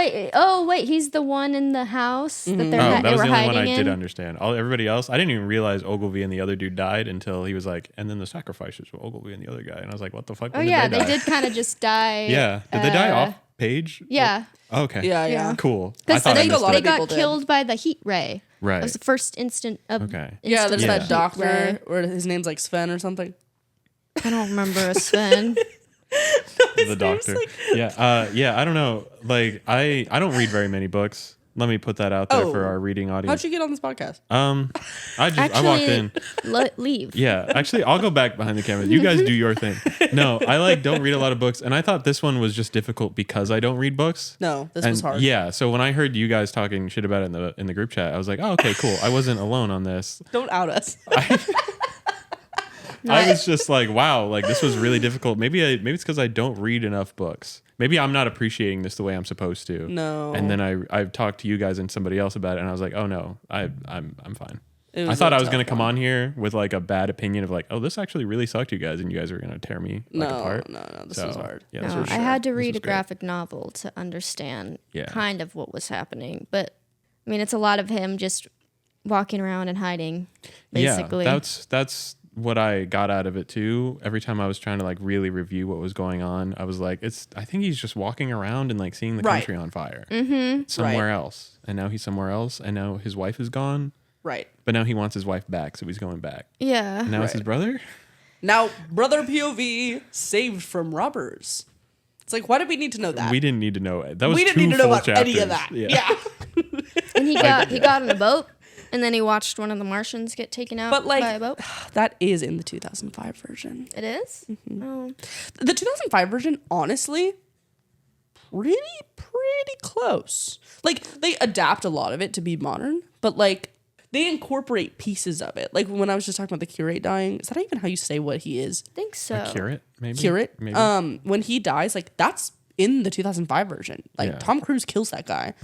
S2: wait, he's the one in the house that
S1: Oh,
S2: they
S1: that
S2: were
S1: was the only
S2: hiding
S1: one I
S2: in.
S1: did understand. Everybody else, I didn't even realize Ogilvy and the other dude died until he was like, and then the sacrifices were Ogilvy and the other guy. And I was like, what the fuck?
S2: Oh
S1: When
S2: yeah,
S1: did
S2: they
S1: die?
S2: did kind of just die.
S1: Yeah. Did they die off page?
S2: Yeah,
S1: Oh, okay.
S3: Yeah.
S1: Cool.
S2: because
S1: thought I
S2: they
S1: missed
S3: lot
S1: it.
S3: of
S2: got
S3: people did.
S2: killed by the heat ray.
S1: Right.
S2: That was the first instant of.
S1: Okay.
S3: Yeah, there's
S2: instant
S3: that
S2: heat
S3: doctor,
S2: ray.
S3: or his name's like Sven or something.
S2: I don't remember a Sven.
S1: The doctor. Yeah. I don't know. Like I don't read very many books. Let me put that out there for our reading
S3: How'd
S1: audience.
S3: you get on this podcast?
S1: I walked in.
S2: Leave.
S1: Yeah, actually, I'll go back behind the camera. You guys do your thing. No, I don't read a lot of books, and I thought this one was just difficult because I don't read books.
S3: No, this
S1: And
S3: was hard.
S1: Yeah, so when I heard you guys talking shit about it in the group chat, I was like, oh, okay, cool. I wasn't alone on this.
S3: Don't out us.
S1: I was just like, wow, like this was really difficult. Maybe it's because I don't read enough books. Maybe I'm not appreciating this the way I'm supposed to.
S3: No.
S1: And then I've talked to you guys and somebody else about it, and I was like, oh no, I'm fine.
S3: It
S1: I
S3: was
S1: thought
S3: a
S1: I was
S3: tough
S1: going to come
S3: one.
S1: on here with like a bad opinion of like, oh, this actually really sucked, you guys, and you guys are going to tear me like apart.
S3: No, this
S1: So,
S3: was hard.
S1: Yeah, this
S2: No,
S1: was
S2: I
S1: sure.
S2: had to
S1: This
S2: read
S1: was
S2: a
S1: great.
S2: graphic novel to understand
S1: Yeah.
S2: kind of what was happening. But I mean, it's a lot of him just walking around and hiding, basically.
S1: Yeah, that's what I got out of it too. Every time I was trying to like really review what was going on, I was like, I think he's just walking around and like seeing the
S3: Right.
S1: country on fire
S2: Mm-hmm.
S1: somewhere else, and now he's somewhere else, and now his wife is gone,
S3: Right.
S1: but now he wants his wife back, so he's going back.
S2: Yeah.
S1: And now it's his
S3: Right.
S1: brother.
S3: Now, brother POV saved from robbers. It's like, why did we need to know that?
S1: We didn't need to know it. That was
S3: We didn't
S1: two
S3: need to know
S1: full
S3: about any of
S1: chapters.
S3: that. Yeah.
S2: And he got on a boat, and then he watched one of the Martians get taken out
S3: But, like,
S2: by a boat.
S3: That is in the 2005 version.
S2: It is?
S3: Mm-hmm.
S2: Oh.
S3: The 2005 version, honestly, pretty close. Like, they adapt a lot of it to be modern, but, like, they incorporate pieces of it. Like, when I was just talking about the curate dying, is that even how you say what he is?
S2: I think so.
S1: Curate, maybe.
S3: Curate?
S1: Maybe.
S3: When he dies, like, that's in the 2005 version. Like,
S1: Yeah.
S3: Tom Cruise kills that guy.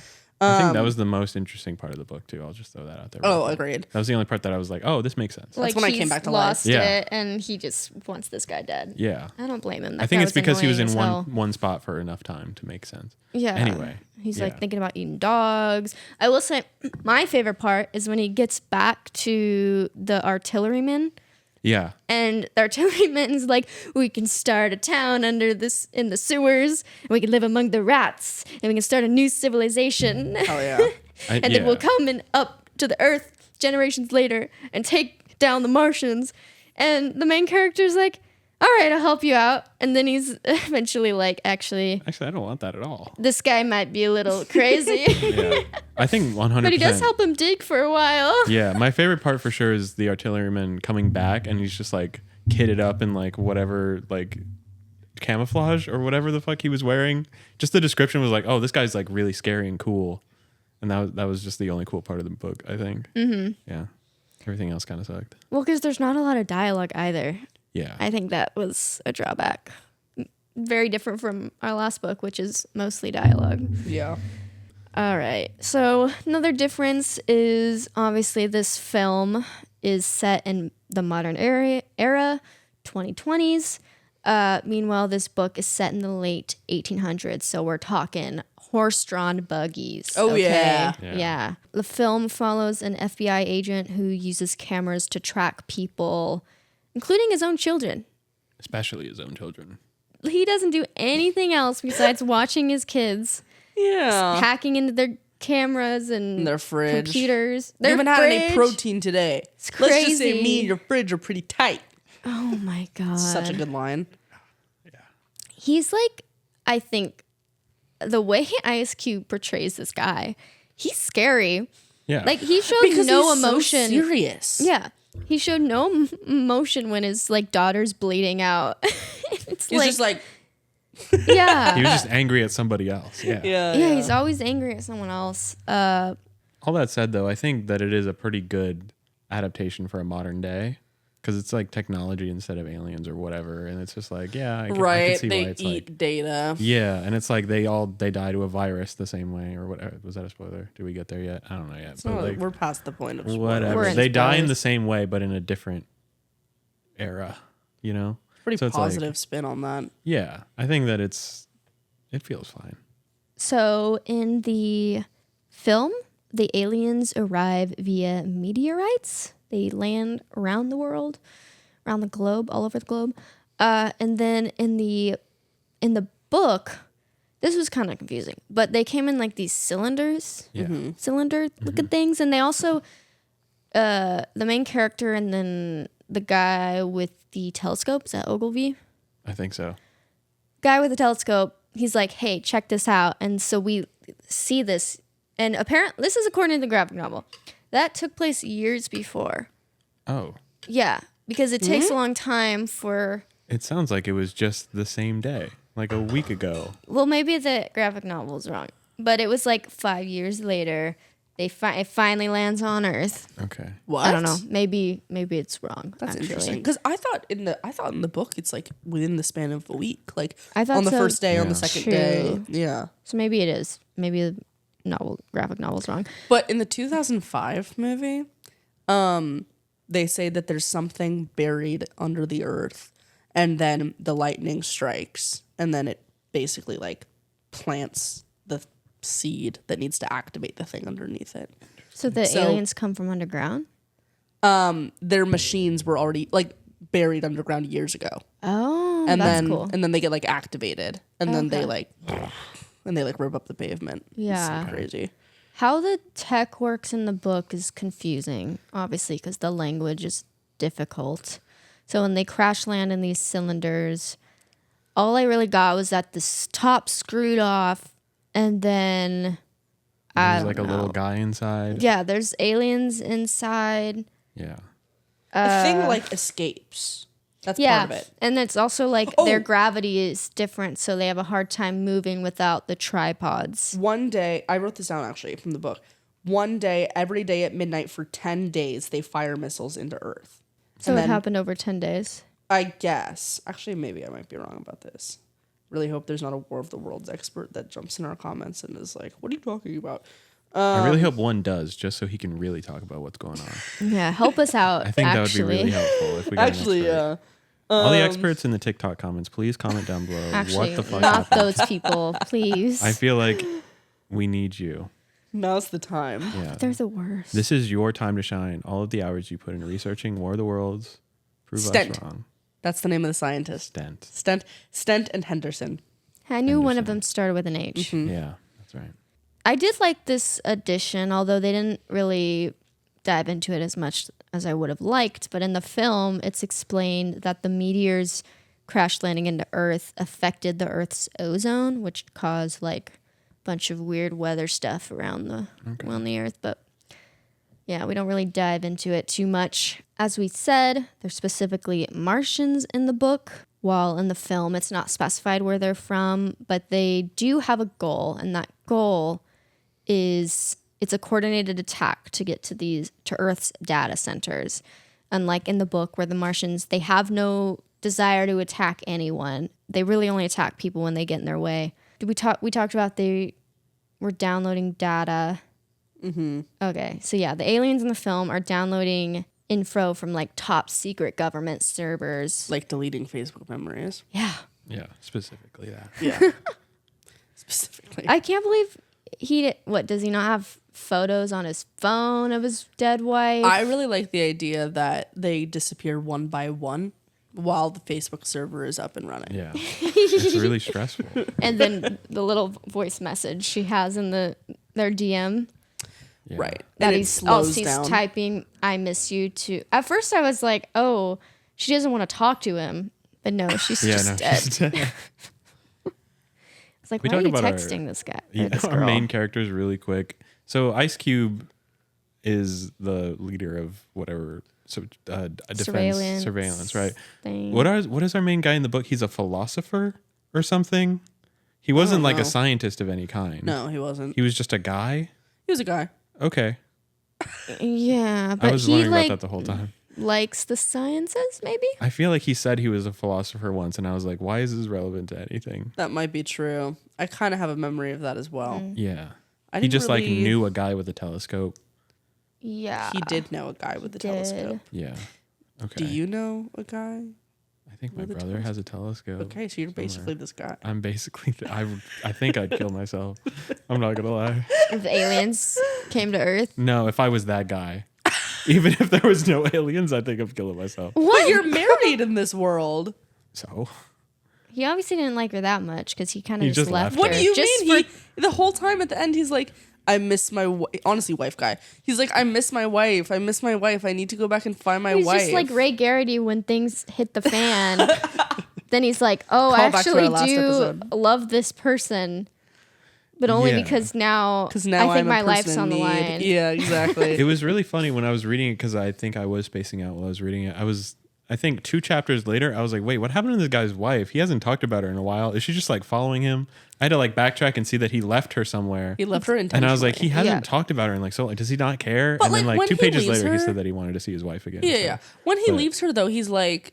S1: I think that was the most interesting part of the book too. I'll just throw that out there. real
S3: Oh,
S1: quick.
S3: agreed.
S1: That was the only part that I was like, oh, this makes sense.
S2: Like
S3: when I came
S2: he's
S3: back to life.
S2: lost
S1: Yeah.
S2: it, and he just wants this guy dead.
S1: Yeah.
S2: I don't blame him.
S1: I think it's because he was in
S2: one.
S1: one spot for enough time to make sense.
S2: Yeah.
S1: Anyway,
S2: He's
S1: yeah.
S2: like thinking about eating dogs. I will say my favorite part is when he gets back to the artilleryman
S1: Yeah.
S2: And the artilleryman's like, we can start a town under this in the sewers, and we can live among the rats, and we can start a new civilization.
S3: Hell yeah.
S2: And then we'll come and up to the Earth generations later and take down the Martians. And the main character's like, all right, I'll help you out. And then he's eventually like, actually,
S1: I don't want that at all.
S2: this guy might be a little crazy.
S1: Yeah. I think 100%.
S2: But he does help him dig for a while.
S1: Yeah, my favorite part for sure is the artilleryman coming back and he's just like kitted up in like whatever like camouflage or whatever the fuck he was wearing. Just the description was like, oh, this guy's like really scary and cool. And that was just the only cool part of the book, I think. Mm-hmm. Yeah. Everything else kind of sucked.
S2: Well, because there's not a lot of dialogue either.
S1: Yeah.
S2: I think that was a drawback. Very different from our last book, which is mostly dialogue.
S3: Yeah.
S2: All right. So another difference is obviously this film is set in the modern era 2020s. Meanwhile, this book is set in the late 1800s. So we're talking horse-drawn buggies.
S3: Oh,
S2: okay?
S3: yeah.
S2: Yeah. The film follows an FBI agent who uses cameras to track people, including his own children.
S1: Especially his own children.
S2: He doesn't do anything else besides watching his kids.
S3: Yeah.
S2: Hacking into their cameras and
S3: their fridge.
S2: computers.
S3: You haven't had any protein today.
S2: It's
S3: Let's just say
S2: crazy.
S3: me and your fridge are pretty tight.
S2: Oh my God.
S3: Such a good line.
S2: He's like, I think, the way Ice Cube portrays this guy, he's scary.
S1: Yeah.
S2: Like, he showed
S3: Because
S2: no
S3: he's
S2: emotion.
S3: so serious.
S2: Yeah. He showed no emotion when his like daughter's bleeding out. It's
S3: He's just like,
S2: yeah.
S1: he was just angry at somebody else. Yeah.
S2: Yeah, he's always angry at someone else.
S1: All that said, though, I think that it is a pretty good adaptation for a modern day because it's like technology instead of aliens or whatever. And it's just like, yeah, I can see
S3: they
S1: why it's
S3: eat
S1: like,
S3: data.
S1: yeah. And it's like they die to a virus the same way or whatever. Was that a spoiler? Did we get there yet? I don't know yet.
S3: So we're past the point of spoilers.
S1: Whatever.
S2: We're in
S1: They die in
S2: spoilers.
S1: the same way, but in a different era, you know?
S3: Pretty
S1: So it's
S3: positive
S1: like,
S3: spin on that.
S1: yeah. I think that it feels fine.
S2: So in the film, the aliens arrive via meteorites. They land around the world, around the globe, all over the globe. And then in the book, this was kind of confusing, but they came in like these cylinders,
S1: Yeah.
S2: cylinder looking things, and they also the main character and then the guy with the telescope, is that Ogilvy?
S1: I think so.
S2: Guy with the telescope, he's like, hey, check this out. And so we see this, and apparently this is according to the graphic novel that took place years before.
S1: Oh.
S2: Yeah, because it takes a long time for,
S1: It sounds like it was just the same day, like a week ago.
S2: well, maybe the graphic novel is wrong, but it was like 5 years later. It finally lands on Earth.
S1: Okay.
S3: What?
S2: I don't know. Maybe it's wrong.
S3: That's
S2: actually.
S3: interesting. Because I thought in the book it's like within the span of a week. Like
S2: I thought
S3: on the
S2: so,
S3: first day, on the
S1: Yeah.
S3: second
S2: True.
S3: day. Yeah.
S2: So maybe it is. Maybe the graphic novel's wrong.
S3: But in the 2005 movie, they say that there's something buried under the earth, and then the lightning strikes, and then it basically like plants the seed that needs to activate the thing underneath it.
S2: So the aliens come from underground?
S3: Their machines were already like buried underground years ago,
S2: Oh,
S3: and
S2: that's
S3: then
S2: cool.
S3: and then they get like activated, and then they
S2: Okay.
S3: like rip up the pavement.
S2: Yeah.
S3: It's so crazy.
S2: How the tech works in the book is confusing, obviously, because the language is difficult. So when they crash land in these cylinders, all I really got was that the top screwed off, and then I
S1: There's
S2: don't
S1: like a
S2: know.
S1: little guy inside.
S2: Yeah, there's aliens inside.
S1: Yeah.
S3: The thing like escapes. That's
S2: Yeah,
S3: part of it.
S2: and it's also like their gravity is different, so they have a hard time moving without the tripods.
S3: One day, I wrote this down actually from the book. One day, every day at midnight for 10 days, they fire missiles into Earth.
S2: So
S3: And
S2: it
S3: then-
S2: happened over 10 days.
S3: I guess. Actually, maybe I might be wrong about this. Really hope there's not a War of the Worlds expert that jumps in our comments and is like, what are you talking about?
S1: I really hope one does, just so he can really talk about what's going on.
S2: Yeah, help us out.
S1: I think that would
S2: actually.
S1: be really helpful if we got
S3: Actually,
S1: an expert.
S3: yeah.
S1: All the experts in the TikTok comments, please comment down below.
S2: Actually,
S1: what the fuck
S2: not
S1: happened?
S2: those people, please.
S1: I feel like we need you.
S3: Now's the time.
S1: Yeah.
S2: They're the worst.
S1: This is your time to shine. All of the hours you put into researching War of the Worlds Prove
S3: Stent.
S1: us wrong.
S3: That's the name of the scientist. Stent and Henderson.
S2: I knew one of them started with an H.
S1: Yeah, that's right.
S2: I did like this edition, although they didn't really dive into it as much as I would have liked. But in the film, it's explained that the meteors crash landing into Earth affected the Earth's ozone, which caused like a bunch of weird weather stuff around the Earth. But yeah, we don't really dive into it too much. As we said, they're specifically Martians in the book, while in the film it's not specified where they're from, but they do have a goal, and that goal is it's a coordinated attack to get to Earth's data centers. Unlike in the book where the Martians, they have no desire to attack anyone. They really only attack people when they get in their way. We talked about they were downloading data. Mm-hmm. Okay, so yeah, the aliens in the film are downloading info from like top secret government servers.
S3: Like deleting Facebook memories.
S2: Yeah.
S1: Yeah, specifically that.
S3: Yeah. Specifically.
S2: I can't believe does he not have photos on his phone of his dead wife?
S3: I really like the idea that they disappear one by one while the Facebook server is up and running.
S1: Yeah. It's really stressful.
S2: And then the little voice message she has in their DM.
S1: Yeah.
S3: Right.
S2: That
S3: And
S2: he's
S3: down.
S2: typing, "I miss you too." At first I was like, oh, she doesn't want to talk to him. But no, she's just dead.
S1: She's dead.
S2: It's like,
S1: We
S2: why are
S1: talk
S2: you
S1: about
S2: texting this guy? Or
S1: Yeah,
S2: this
S1: our
S2: girl?
S1: main characters really quick. So Ice Cube is the leader of whatever defense surveillance, right?
S2: Thing.
S1: What is our main guy in the book? He's a philosopher or something. He wasn't like
S3: know.
S1: a scientist of any kind.
S3: No, he wasn't.
S1: He was just a guy.
S3: He was a guy.
S1: Okay,
S2: Yeah, but
S1: I was
S2: he
S1: wondering
S2: like
S1: about that the whole time.
S2: likes the sciences, maybe.
S1: I feel like he said he was a philosopher once, and I was like, why is this relevant to anything?
S3: That might be true. I kind of have a memory of that as well.
S1: Yeah,
S3: I
S1: he
S3: didn't
S1: just like
S3: really-
S1: knew a guy with a telescope.
S2: Yeah,
S3: He did know a guy with a telescope.
S1: Yeah. Okay.
S3: Do you know a guy?
S1: I think my
S3: with a
S1: brother has a telescope.
S3: Okay, so you're
S1: somewhere.
S3: basically this guy.
S1: I'm basically. I think I'd kill myself. I'm not gonna lie.
S2: if aliens came to Earth.
S1: No, if I was that guy, even if there was no aliens, I think I'm killing myself.
S3: What? You're married in this world.
S1: So
S2: He obviously didn't like her that much because he kind of
S1: He
S2: just
S1: just
S2: left
S1: left
S2: her.
S3: What do you
S2: Just
S3: mean?
S2: for-
S3: The whole time at the end, he's like, I miss my honestly wife guy. He's like, I miss my wife. I miss my wife. I need to go back and find my
S2: He's
S3: wife.
S2: just like Ray Garrity when things hit the fan. Then he's like, oh, I
S3: Call back to our
S2: actually
S3: last
S2: do
S3: episode.
S2: love this person. But only
S1: Yeah.
S2: because now,
S3: Because now
S2: I think
S3: I'm a
S2: my
S3: person
S2: life's
S3: in
S2: on the
S3: need.
S2: line.
S3: Yeah, exactly.
S1: it was really funny when I was reading it because I think I was spacing out while I was reading it. I think 2 chapters later, I was like, wait, what happened to this guy's wife? He hasn't talked about her in a while. Is she just like following him? I had to like backtrack and see that he left her somewhere.
S3: He left her intentionally.
S1: And I was like, he hasn't
S2: Yeah.
S1: talked about her in like so like, does he not care?
S3: But,
S1: and then
S3: like,
S1: like
S3: when
S1: 2
S3: he
S1: pages
S3: leaves
S1: later, he
S3: her-
S1: said that he wanted to see his wife again.
S3: Yeah,
S1: so.
S3: yeah. When he
S1: But-
S3: leaves her though, he's like,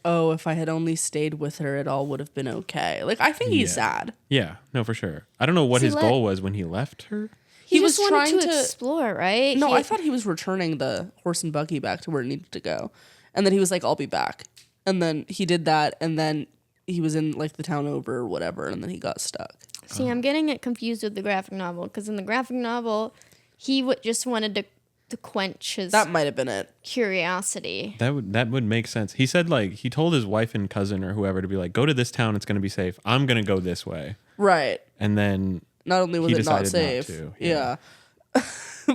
S3: oh, if I had only stayed with her, it all would have been okay. Like, I think he's
S1: Yeah.
S3: sad.
S1: Yeah, no, for sure. I don't know what
S2: He
S1: his
S2: let-
S1: goal was when he left her.
S2: He,
S3: He
S2: just
S3: was
S2: wanted
S3: trying
S2: to
S3: to-
S2: explore, right?
S3: No,
S2: He-
S3: I thought he was returning the horse and buggy back to where it needed to go. And then he was like, I'll be back. And then he did that, and then he was in like the town over or whatever, and then he got stuck.
S2: See, I'm getting it confused with the graphic novel because in the graphic novel, he just wanted to quench his
S3: That might have been it.
S2: curiosity.
S1: That would make sense. He said like he told his wife and cousin or whoever to be like, go to this town, it's gonna be safe. I'm gonna go this way.
S3: Right.
S1: And then
S3: Not only was
S1: He
S3: it not
S1: decided not
S3: safe.
S1: to,
S3: Yeah.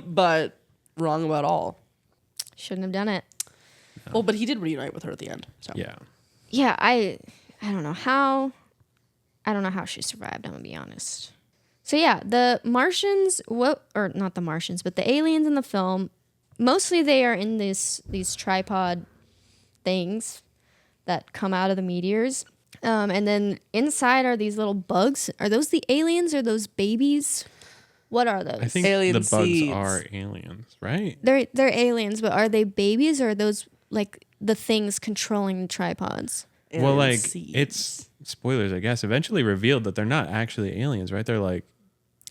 S3: But wrong about all.
S2: Shouldn't have done it.
S3: Well, but he did reunite with her at the end. So.
S1: yeah.
S2: Yeah, I don't know how. I don't know how she survived. I'm gonna be honest. So yeah, the Martians, or not the Martians, but the aliens in the film, mostly they are in these tripod things that come out of the meteors, and then inside are these little bugs. Are those the aliens or those babies? What are those?
S1: I think
S3: Alien
S1: the bugs
S3: seeds.
S1: are aliens, right?
S2: they're aliens, but are they babies or are those like the things controlling the tripods?
S1: Well,
S3: Alien
S1: like
S3: seeds.
S1: it's spoilers, I guess. Eventually revealed that they're not actually aliens, right? They're like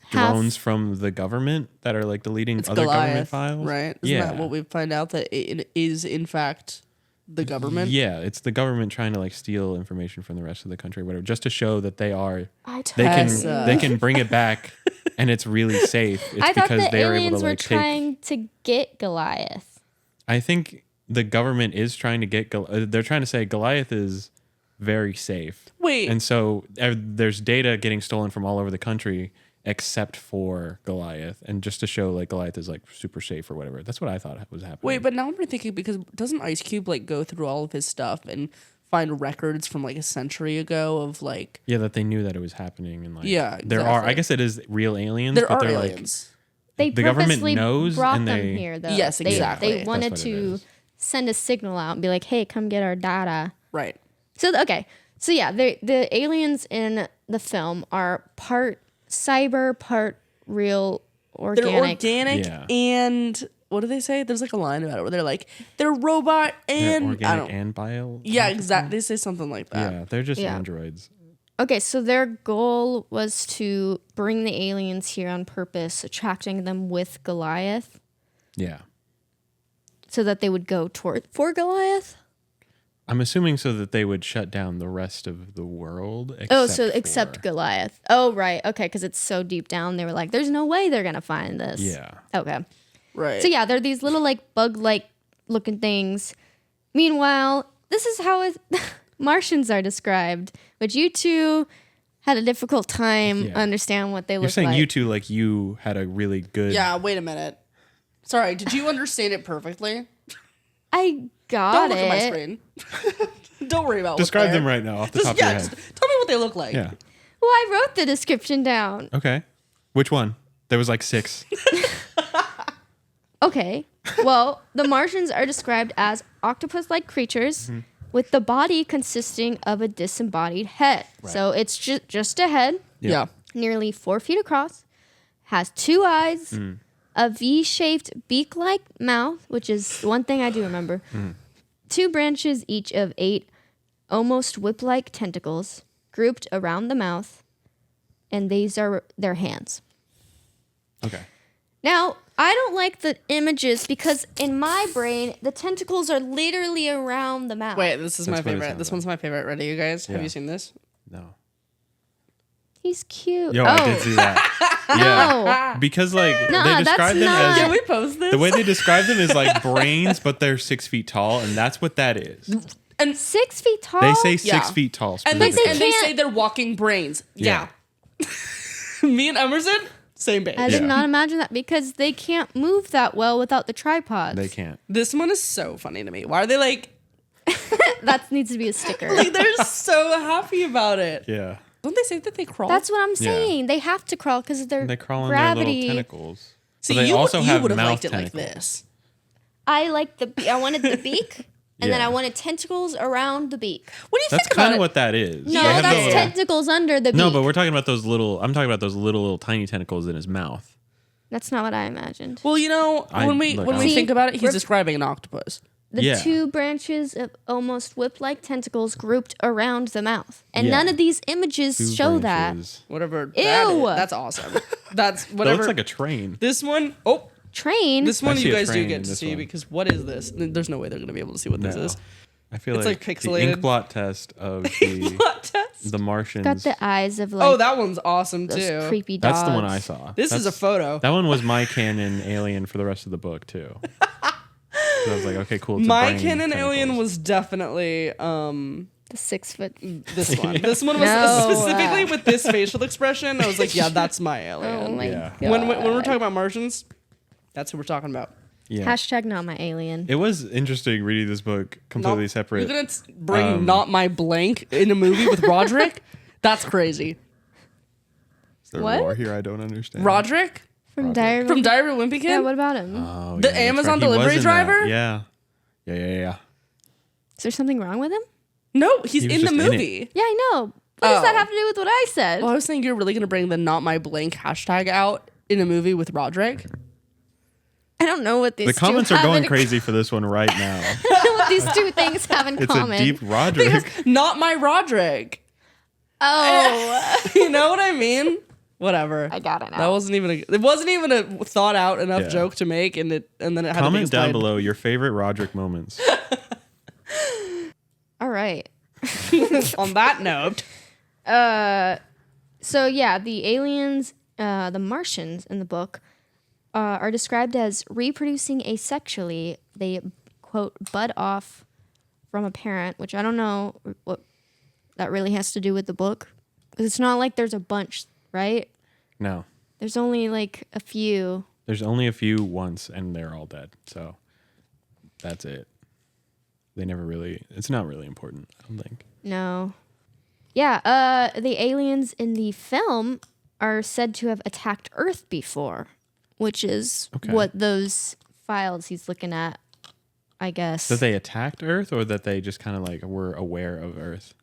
S2: Half-
S1: drones from the government that are like deleting
S3: It's
S1: other government
S3: Goliath,
S1: files,
S3: right? Isn't
S1: yeah,
S3: that what we find out that it is in fact the government?
S1: Yeah, it's the government trying to like steal information from the rest of the country, whatever, just to show that they are
S3: Tessa.
S1: they can bring it back and it's really safe. It's
S2: I thought
S1: because
S2: the
S1: they are able
S2: aliens
S1: to
S2: were
S1: like take.
S2: trying to get Goliath.
S1: I think the government is trying to get. They're trying to say Goliath is very safe.
S3: Wait.
S1: And so there's data getting stolen from all over the country except for Goliath, and just to show like Goliath is like super safe or whatever. That's what I thought was happening.
S3: Wait, but now I'm thinking, because doesn't Ice Cube like go through all of his stuff and find records from like a century ago of like
S1: yeah, that they knew that it was happening, and like
S3: Yeah,
S1: there are. I
S3: exactly.
S1: guess it is real aliens.
S3: there
S1: but
S3: are
S1: they're
S3: aliens.
S2: They
S1: The government
S2: purposely
S1: knows
S2: brought
S1: and
S2: them
S1: they-
S2: here, though.
S3: Yes, exactly.
S2: They
S3: That's
S2: wanted
S1: what it
S2: to
S1: is.
S2: send a signal out and be like, "Hey, come get our data."
S3: Right.
S2: So okay, so yeah, the aliens in the film are part cyber, part real
S3: They're
S2: organic.
S3: organic
S1: Yeah.
S3: and what do they say? There's like a line about it where they're like they're robot
S1: They're
S3: and I
S1: organic
S3: don't.
S1: and bio.
S3: Yeah, exactly. They say something like that.
S1: Yeah, they're just
S2: Yeah.
S1: androids.
S2: Okay, so their goal was to bring the aliens here on purpose, attracting them with Goliath,
S1: Yeah.
S2: so that they would go for Goliath.
S1: I'm assuming so that they would shut down the rest of the world.
S2: Except Goliath. Oh, right. Okay, because it's so deep down. They were like, "There's no way they're gonna find this."
S1: Yeah.
S2: Okay.
S3: Right.
S2: So yeah, they're these little like bug-like looking things. Meanwhile, this is how Martians are described, but you two had a difficult time
S1: Yeah.
S2: understand what they
S1: You're
S2: look
S1: saying
S2: like.
S1: you two like you had a really good.
S3: Yeah, wait a minute. Sorry, did you understand it perfectly?
S2: I got
S3: Don't look
S2: it.
S3: at my screen. Don't worry about
S1: Describe
S3: what's
S1: them
S3: there.
S1: right now off the
S3: Just,
S1: top
S3: yeah,
S1: of your
S3: just
S1: head.
S3: tell me what they look like.
S1: Yeah.
S2: Well, I wrote the description down.
S1: Okay. Which one? There was like 6.
S2: Okay. Well, the Martians are described as octopus-like creatures with the body consisting of a disembodied head.
S1: Right.
S2: So it's just a head,
S3: Yeah.
S2: nearly 4 feet across, has 2 eyes, a V-shaped beak-like mouth, which is one thing I do remember, 2 branches each of 8 almost whip-like tentacles grouped around the mouth, and these are their hands.
S1: Okay.
S2: Now, I don't like the images because in my brain, the tentacles are literally around the mouth.
S3: Wait, this is
S1: That's
S3: my
S1: what it
S3: favorite.
S1: sounds
S3: This
S1: like.
S3: one's my favorite. Ready, you guys? Have
S1: Yeah.
S3: you seen this?
S1: No.
S2: He's cute.
S1: Yo, I did see that. Yeah.
S2: No.
S1: Because like
S2: Nuh-uh,
S1: they describe
S2: that's
S1: them
S2: not-
S1: as
S3: Can we post this?
S1: the way they describe them is like brains, but they're 6 feet tall, and that's what that is.
S3: and
S2: 6 feet tall?
S1: They say 6
S3: Yeah.
S1: feet tall.
S3: and they,
S1: specifically.
S3: and they
S2: can't-
S3: say they're walking brains.
S1: Yeah.
S3: Yeah. Me and Emerson, same page.
S2: I did
S1: Yeah.
S2: not imagine that because they can't move that well without the tripods.
S1: They can't.
S3: This one is so funny to me. Why are they like
S2: That needs to be a sticker.
S3: they're so happy about it?
S1: Yeah.
S3: Don't they say that they crawl?
S2: That's what I'm saying. They have to crawl because of their
S1: They crawl on
S2: gravity.
S1: their little tentacles.
S3: See,
S1: But they
S3: you
S1: also
S3: would
S1: have
S3: have
S1: mouth
S3: liked it
S1: tentacles.
S3: like this.
S2: I like I wanted the beak, and then
S1: Yeah.
S2: I wanted tentacles around the beak.
S3: What do you
S1: That's
S3: think about
S1: kind
S3: it?
S1: of what that is.
S2: No,
S1: They have
S2: that's
S1: the-
S2: tentacles under the beak.
S1: No, but we're talking about those little. I'm talking about those little tiny tentacles in his mouth.
S2: That's not what I imagined.
S3: Well, you know, when we
S2: See,
S3: think about it, he's
S2: rep-
S3: describing an octopus.
S2: The
S1: Yeah.
S2: 2 branches of almost whip-like tentacles grouped around the mouth. And
S1: Yeah.
S2: none of these images
S1: 2
S2: show
S1: branches.
S3: Whatever.
S2: Ew.
S3: That is. That's awesome. That's
S1: That
S3: whatever.
S1: looks like a train.
S3: This one, oh,
S2: that. Train?
S3: this one
S1: I see
S3: you
S1: a
S3: guys do
S1: train
S3: get
S1: in
S3: to
S1: this
S3: see
S1: one.
S3: because what is this? There's no way they're gonna be able to see what this
S1: No.
S3: is.
S1: I feel
S3: It's
S1: like
S3: like
S1: the
S3: pixelated.
S1: ink blot test of the
S3: What test?
S1: the Martians.
S2: Got the eyes of like
S3: Oh, that one's awesome
S2: those
S3: too.
S2: creepy dogs.
S1: That's the one I saw.
S3: This is a photo.
S1: That one was my canon alien for the rest of the book too. So I was like, okay, cool. It's a
S3: My
S1: brain
S3: canon alien
S1: tentacles.
S3: was definitely
S2: The 6 foot.
S3: this one. This one was
S2: No.
S3: specifically with this facial expression. I was like, yeah, that's my alien.
S2: Oh my
S1: Yeah.
S2: god.
S3: when we're talking about Martians, that's who we're talking about.
S1: Yeah.
S2: Hashtag not my alien.
S1: It was interesting reading this book completely
S3: Not-
S1: separate.
S3: You're gonna bring not my blank in a movie with Roderick? That's crazy.
S1: Is there
S2: What?
S1: a war here I don't understand?
S3: Roderick
S2: From Diary of
S3: from
S2: a-
S3: Diary of a Wimpy Kid.
S2: Yeah, what about him?
S1: Oh,
S3: The
S1: yeah, that's
S3: Amazon
S1: right. He was
S3: delivery
S1: in that.
S3: driver?
S1: Yeah. Yeah.
S2: Is there something wrong with him?
S3: No, he's
S1: He was
S3: in the
S1: just in it.
S3: movie.
S2: Yeah, I know. What does that
S3: Oh.
S2: have to do with what I said?
S3: Well, I was saying you're really gonna bring the not my blank hashtag out in a movie with Roderick.
S2: I don't know what these
S1: The comments
S2: two
S1: are
S2: have
S1: going
S2: in-
S1: crazy for this one right now.
S2: I don't know what these two things have in
S1: It's
S2: common.
S1: a deep Roderick.
S3: Not my Roderick.
S2: Oh,
S3: You know what I mean? Whatever.
S2: I got it now.
S3: That wasn't even it wasn't even a thought out enough
S1: Yeah.
S3: joke to make, and then it had to be
S1: Comment down
S3: explained.
S1: below your favorite Roderick moments.
S2: all right.
S3: On that note,
S2: So yeah, the aliens, the Martians in the book, are described as reproducing asexually. They quote, bud off from a parent, which I don't know what that really has to do with the book. Because it's not like there's a bunch, right?
S1: No.
S2: There's only like a few.
S1: There's only a few once, and they're all dead. So that's it. They never really... It's not really important, I don't think.
S2: No. Yeah, the aliens in the film are said to have attacked Earth before, which is what those files he's looking at, I guess.
S1: That they attacked Earth, or that they just kind of like were aware of Earth?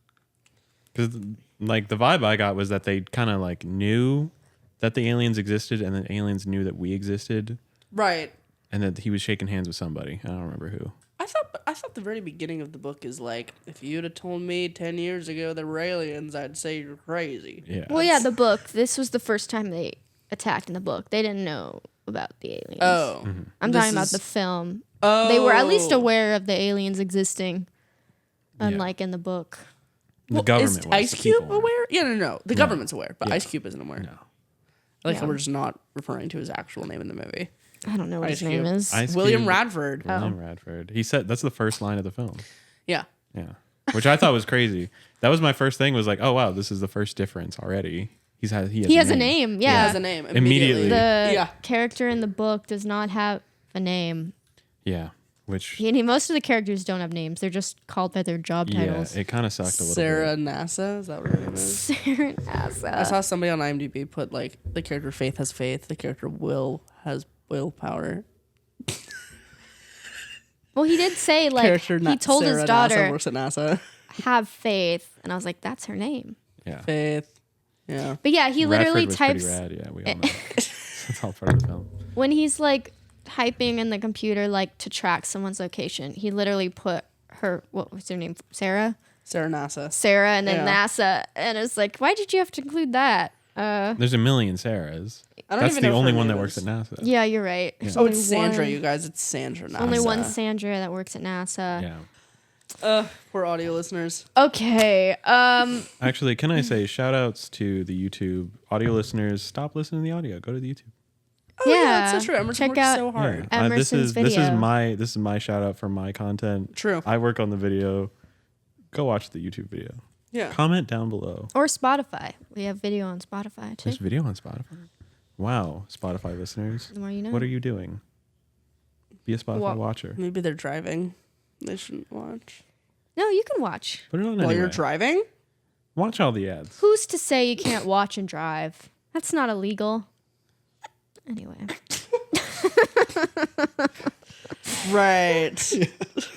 S1: Because like the vibe I got was that they kind of like knew that the aliens existed, and the aliens knew that we existed.
S3: Right.
S1: And that he was shaking hands with somebody. I don't remember who.
S3: I thought the very beginning of the book is like, if you'd have told me 10 years ago there were aliens, I'd say you're crazy.
S1: Yeah.
S2: Well, yeah, the book. This was the first time they attacked in the book. They didn't know about the aliens.
S3: Oh.
S1: Mm-hmm.
S2: I'm
S3: This
S2: talking about
S3: is-
S2: the film.
S3: Oh.
S2: They were at least aware of the aliens existing, unlike in the book.
S1: The government
S3: Is
S1: was.
S3: Ice
S1: the
S3: Cube
S1: people weren't.
S3: aware? Yeah, no. The government's aware, but Ice Cube isn't aware.
S1: No.
S3: I like how
S2: Yeah.
S3: we're just not referring to his actual name in the movie.
S2: I don't know what
S3: Ice
S2: his name
S3: Cube.
S2: is.
S1: Ice
S3: William
S1: Cube-
S3: Radford.
S1: William Radford. He said that's the first line of the film.
S3: Yeah.
S1: Yeah. Which I thought was crazy. That was my first thing, was like, oh wow, this is the first difference already. He has
S2: a name. Yeah.
S3: He has a name
S1: Immediately.
S2: The
S3: Yeah.
S2: character in the book does not have a name.
S1: Yeah. Which
S2: Most of the characters don't have names. They're just called by their job titles.
S1: it kind of sucked a little
S3: Sarah
S1: bit.
S3: NASA, is that what her name is?
S2: Sarah Nasa.
S3: I saw somebody on IMDb put like the character Faith has faith, the character Will has willpower.
S2: Well, he did say like
S3: Character
S2: he told
S3: Sarah
S2: his
S3: NASA
S2: daughter
S3: works at NASA.
S2: have faith, and I was like, that's her name.
S1: Yeah.
S3: Faith. Yeah.
S2: But yeah, he literally
S1: Radford was
S2: types
S1: pretty rad. Yeah, we all know. That's all part of the film.
S2: when he's like typing in the computer like to track someone's location. He literally put her what was her name, Sarah,
S3: Sarah NASA.
S2: and then
S3: Yeah.
S2: NASA, and it's like, why did you have to include that?
S1: There's a million Sarahs.
S3: I don't
S1: That's
S3: even
S1: the
S3: know if
S1: only
S3: her
S1: one
S3: name
S1: that works
S3: is.
S1: at NASA.
S2: Yeah, you're right. There's
S3: Oh,
S2: only
S3: it's Sandra,
S2: one-
S3: you guys. It's Sandra NASA.
S2: Only one Sandra that works at NASA.
S1: Yeah.
S3: Poor audio listeners.
S2: Okay.
S1: Actually, can I say shout outs to the YouTube audio listeners? Stop listening to the audio. Go to the YouTube.
S3: Oh, yeah,
S2: Yeah.
S3: that's so true. Emerson
S2: Check
S3: works
S2: out-
S3: so hard.
S1: Yeah. This
S2: Emerson's
S1: is this
S2: video.
S1: is my shout out for my content.
S3: True.
S1: I work on the video. Go watch the YouTube video.
S3: Yeah.
S1: Comment down below.
S2: Or Spotify. We have video on Spotify too.
S1: There's video on Spotify. Wow, Spotify listeners.
S2: The more you know.
S1: What are you doing? Be a Spotify
S2: What?
S1: watcher.
S3: Maybe they're driving. They shouldn't watch.
S2: No, you can watch.
S1: Put it on
S3: While
S1: anyway.
S3: you're driving?
S1: Watch all the ads.
S2: Who's to say you can't watch and drive? That's not illegal. Anyway.
S3: Right.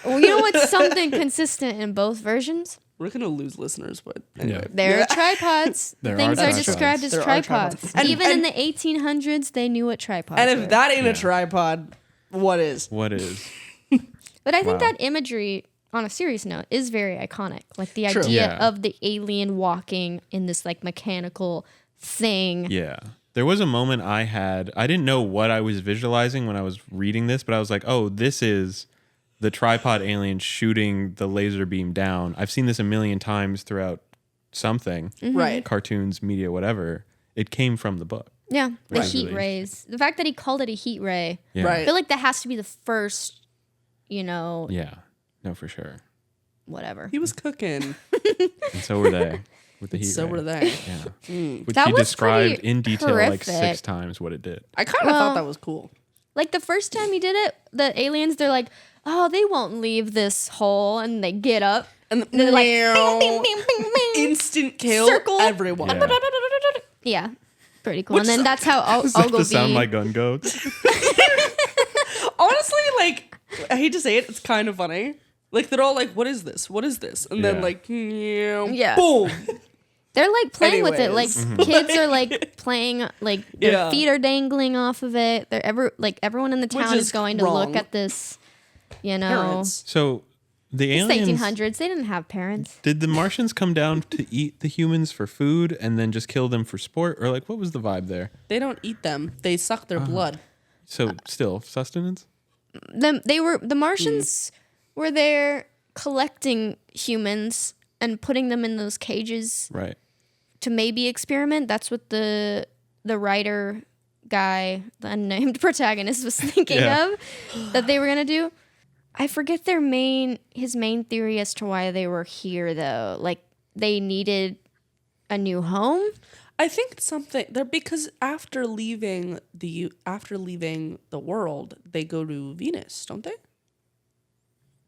S2: Well, you know what's something consistent in both versions?
S3: We're going to lose listeners, but anyway.
S2: There are tripods.
S1: There
S2: Things
S1: are
S2: are
S1: tripods.
S2: described as
S3: There are
S2: tripods.
S3: tripods. And-
S2: Even in
S3: and-
S2: the 1800s, they knew what tripods
S3: And
S2: were.
S3: if that ain't
S1: Yeah.
S3: a tripod, what is?
S1: What is?
S2: But I think
S1: Wow.
S2: that imagery, on a serious note, is very iconic. Like the
S3: True.
S2: idea
S1: Yeah.
S2: of the alien walking in this like mechanical thing.
S1: Yeah. There was a moment I didn't know what I was visualizing when I was reading this, but I was like, oh, this is the tripod alien shooting the laser beam down. I've seen this a million times throughout something,
S3: Right.
S1: cartoons, media, whatever. It came from the book.
S2: Yeah, the
S1: Right.
S2: heat rays. The fact that he called it a heat ray.
S1: Yeah.
S2: I
S3: Right.
S2: feel like that has to be the first,
S1: Yeah. No, for sure.
S2: whatever.
S3: He was cooking.
S1: And so were they with the heat
S3: So
S1: ray.
S3: were they.
S1: Yeah. Which
S2: That
S1: he
S2: was
S1: described
S2: pretty
S1: in detail like
S2: horrific.
S1: 6 times what it did.
S3: I kind of
S2: Well-
S3: thought that was cool.
S2: Like the first time he did it, the aliens, they're like, oh, they won't leave this hole. And they get up.
S3: And
S2: They're like,
S3: meow.
S2: bing, bing, bing, bing, bing.
S3: Instant kill
S2: Circle.
S3: everyone.
S1: Yeah.
S2: Yeah, pretty cool. And then that's how
S1: Does that
S2: Ogilvy.
S1: sound like gun goats?
S3: Honestly, like, I hate to say it, it's kind of funny. Like, they're all like, what is this? What is this? And then,
S1: Yeah.
S3: like, meow,
S2: Yeah.
S3: boom.
S2: They're like playing with it. Like
S3: Anyways.
S2: kids are like playing, like their
S3: Yeah.
S2: feet are dangling off of it. They're everyone in the town
S3: is
S2: is going to
S3: wrong.
S2: look at this. You know,
S3: Parents.
S1: So the
S2: it's the
S1: aliens
S2: 1800s. They didn't have parents.
S1: Did the Martians come down to eat the humans for food and then just kill them for sport? Or like what was the vibe there?
S3: They don't eat them. They suck their blood.
S1: So still sustenance?
S2: The Martians were there collecting humans and putting them in those cages
S1: Right.
S2: to maybe experiment. That's what the writer guy, the unnamed protagonist, was thinking
S1: Yeah.
S2: of that they were gonna do. I forget his main theory as to why they were here though. Like they needed a new home.
S3: I think it's something there because after leaving the world, they go to Venus, don't they?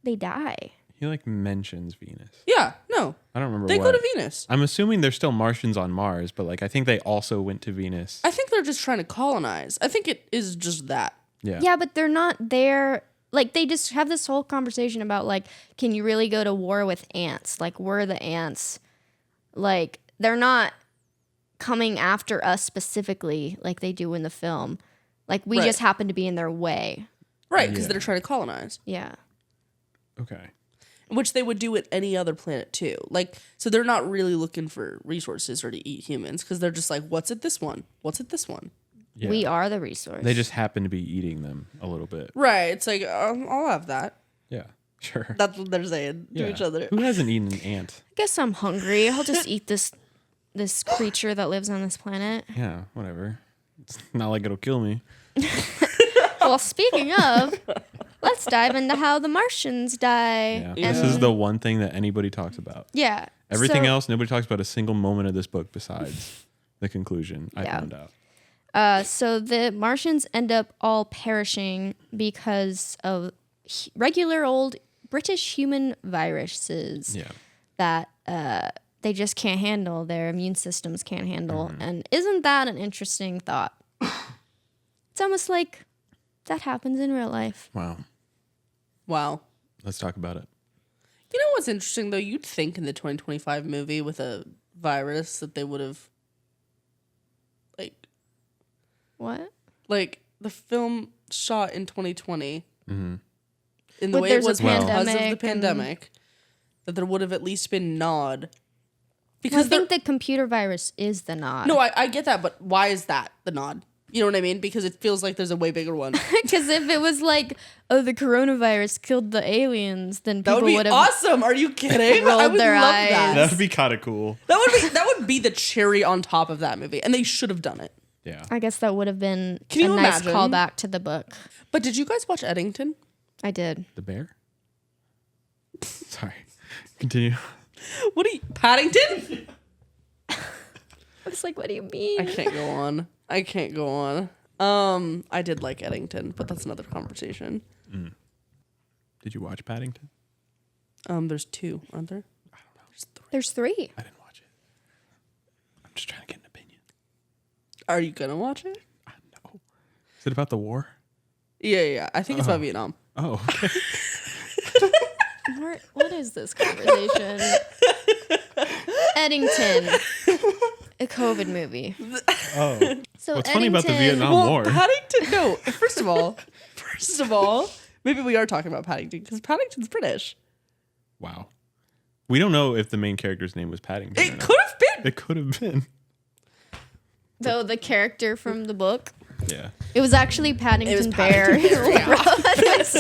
S2: They die.
S1: He like mentions Venus.
S3: Yeah, no.
S1: I don't remember
S3: They
S1: what.
S3: go to Venus.
S1: I'm assuming there's still Martians on Mars, but like I think they also went to Venus.
S3: I think they're just trying to colonize. I think it is just that.
S1: Yeah.
S2: Yeah, but they're not there. Like they just have this whole conversation about like, can you really go to war with ants? Like we're the ants. Like they're not coming after us specifically like they do in the film. Like we
S3: Right.
S2: just happen to be in their way.
S3: Right, because
S1: Yeah.
S3: they're trying to colonize.
S2: Yeah.
S1: Okay.
S3: Which they would do at any other planet too. Like, so they're not really looking for resources or to eat humans because they're just like, what's at this one? What's at this one?
S1: Yeah.
S2: We are the resource.
S1: They just happen to be eating them a little bit.
S3: Right. It's like, I'll have that.
S1: Yeah. Sure.
S3: That's what they're saying to
S1: Yeah.
S3: each other.
S1: Who hasn't eaten an ant?
S2: I guess I'm hungry. I'll just eat this creature that lives on this planet.
S1: Yeah. Whatever. It's not like it'll kill me.
S2: Well, speaking of, let's dive into how the Martians die.
S1: Yeah. This is the one thing that anybody talks about.
S2: Yeah.
S1: Everything
S2: so-
S1: else, nobody talks about a single moment of this book besides the conclusion. I
S2: Yeah.
S1: found out.
S2: So the Martians end up all perishing because of regular old British human viruses
S1: Yeah.
S2: that they just can't handle. Their immune systems can't handle. And isn't that an interesting thought? It's almost like that happens in real life.
S1: Wow.
S3: Wow.
S1: Let's talk about it.
S3: You know what's interesting though? You'd think in the 2025 movie with a virus that they would have like the film shot in 2020 in the
S2: But
S3: way it
S2: there's a
S3: was because of the
S2: pandemic and-
S3: pandemic that there would have at least been nod.
S2: I
S3: Because
S2: think the computer virus is the nod.
S3: no, I get that, but why is that the nod? You know what I mean? Because it feels like there's a way bigger one.
S2: Because if it was like, oh, the coronavirus killed the aliens, then
S3: That
S2: people
S3: would be
S2: would have
S3: awesome. Are you kidding?
S2: rolled
S3: I would
S2: their
S3: love
S2: eyes.
S3: that.
S1: That would be kind of cool.
S3: That would be the cherry on top of that movie, and they should have done it.
S1: Yeah.
S2: I guess that would have been
S3: Can you
S2: a nice
S3: imagine?
S2: callback to the book.
S3: But did you guys watch Eddington?
S2: I did.
S1: The bear? Sorry. Continue.
S3: What are you, Paddington?
S2: I was like, what do you mean?
S3: I can't go on. I did like Eddington, but that's another conversation.
S1: Did you watch Paddington?
S3: There's two, aren't there?
S2: There's 3.
S1: I didn't watch it. I'm just trying to get an opinion.
S3: Are you gonna watch it?
S1: No. Is it about the war?
S3: Yeah. I think it's about Vietnam.
S1: Oh, okay.
S2: What is this conversation? Eddington. A COVID movie.
S1: Oh.
S2: So
S1: What's funny about the
S2: Eddington-
S1: Vietnam War?
S3: Paddington. No, first of all, maybe we are talking about Paddington because Paddington's British.
S1: Wow. We don't know if the main character's name was Paddington. or
S3: It
S1: not.
S3: could have been.
S1: It could have been.
S2: Though the character from the book,
S1: Yeah.
S2: it was actually Paddington Bear. His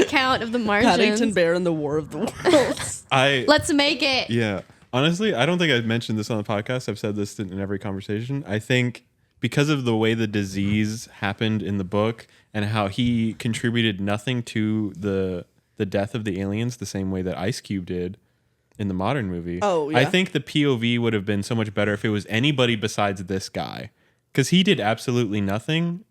S2: account of the Martians.
S3: Paddington Bear in the War of the Worlds.
S2: Let's make it.
S1: Yeah. Honestly, I don't think I've mentioned this on the podcast. I've said this in every conversation. I think because of the way the disease happened in the book and how he contributed nothing to the death of the aliens the same way that Ice Cube did in the modern movie.
S3: Oh, yeah.
S1: I think the POV would have been so much better if it was anybody besides this guy. Because he did absolutely nothing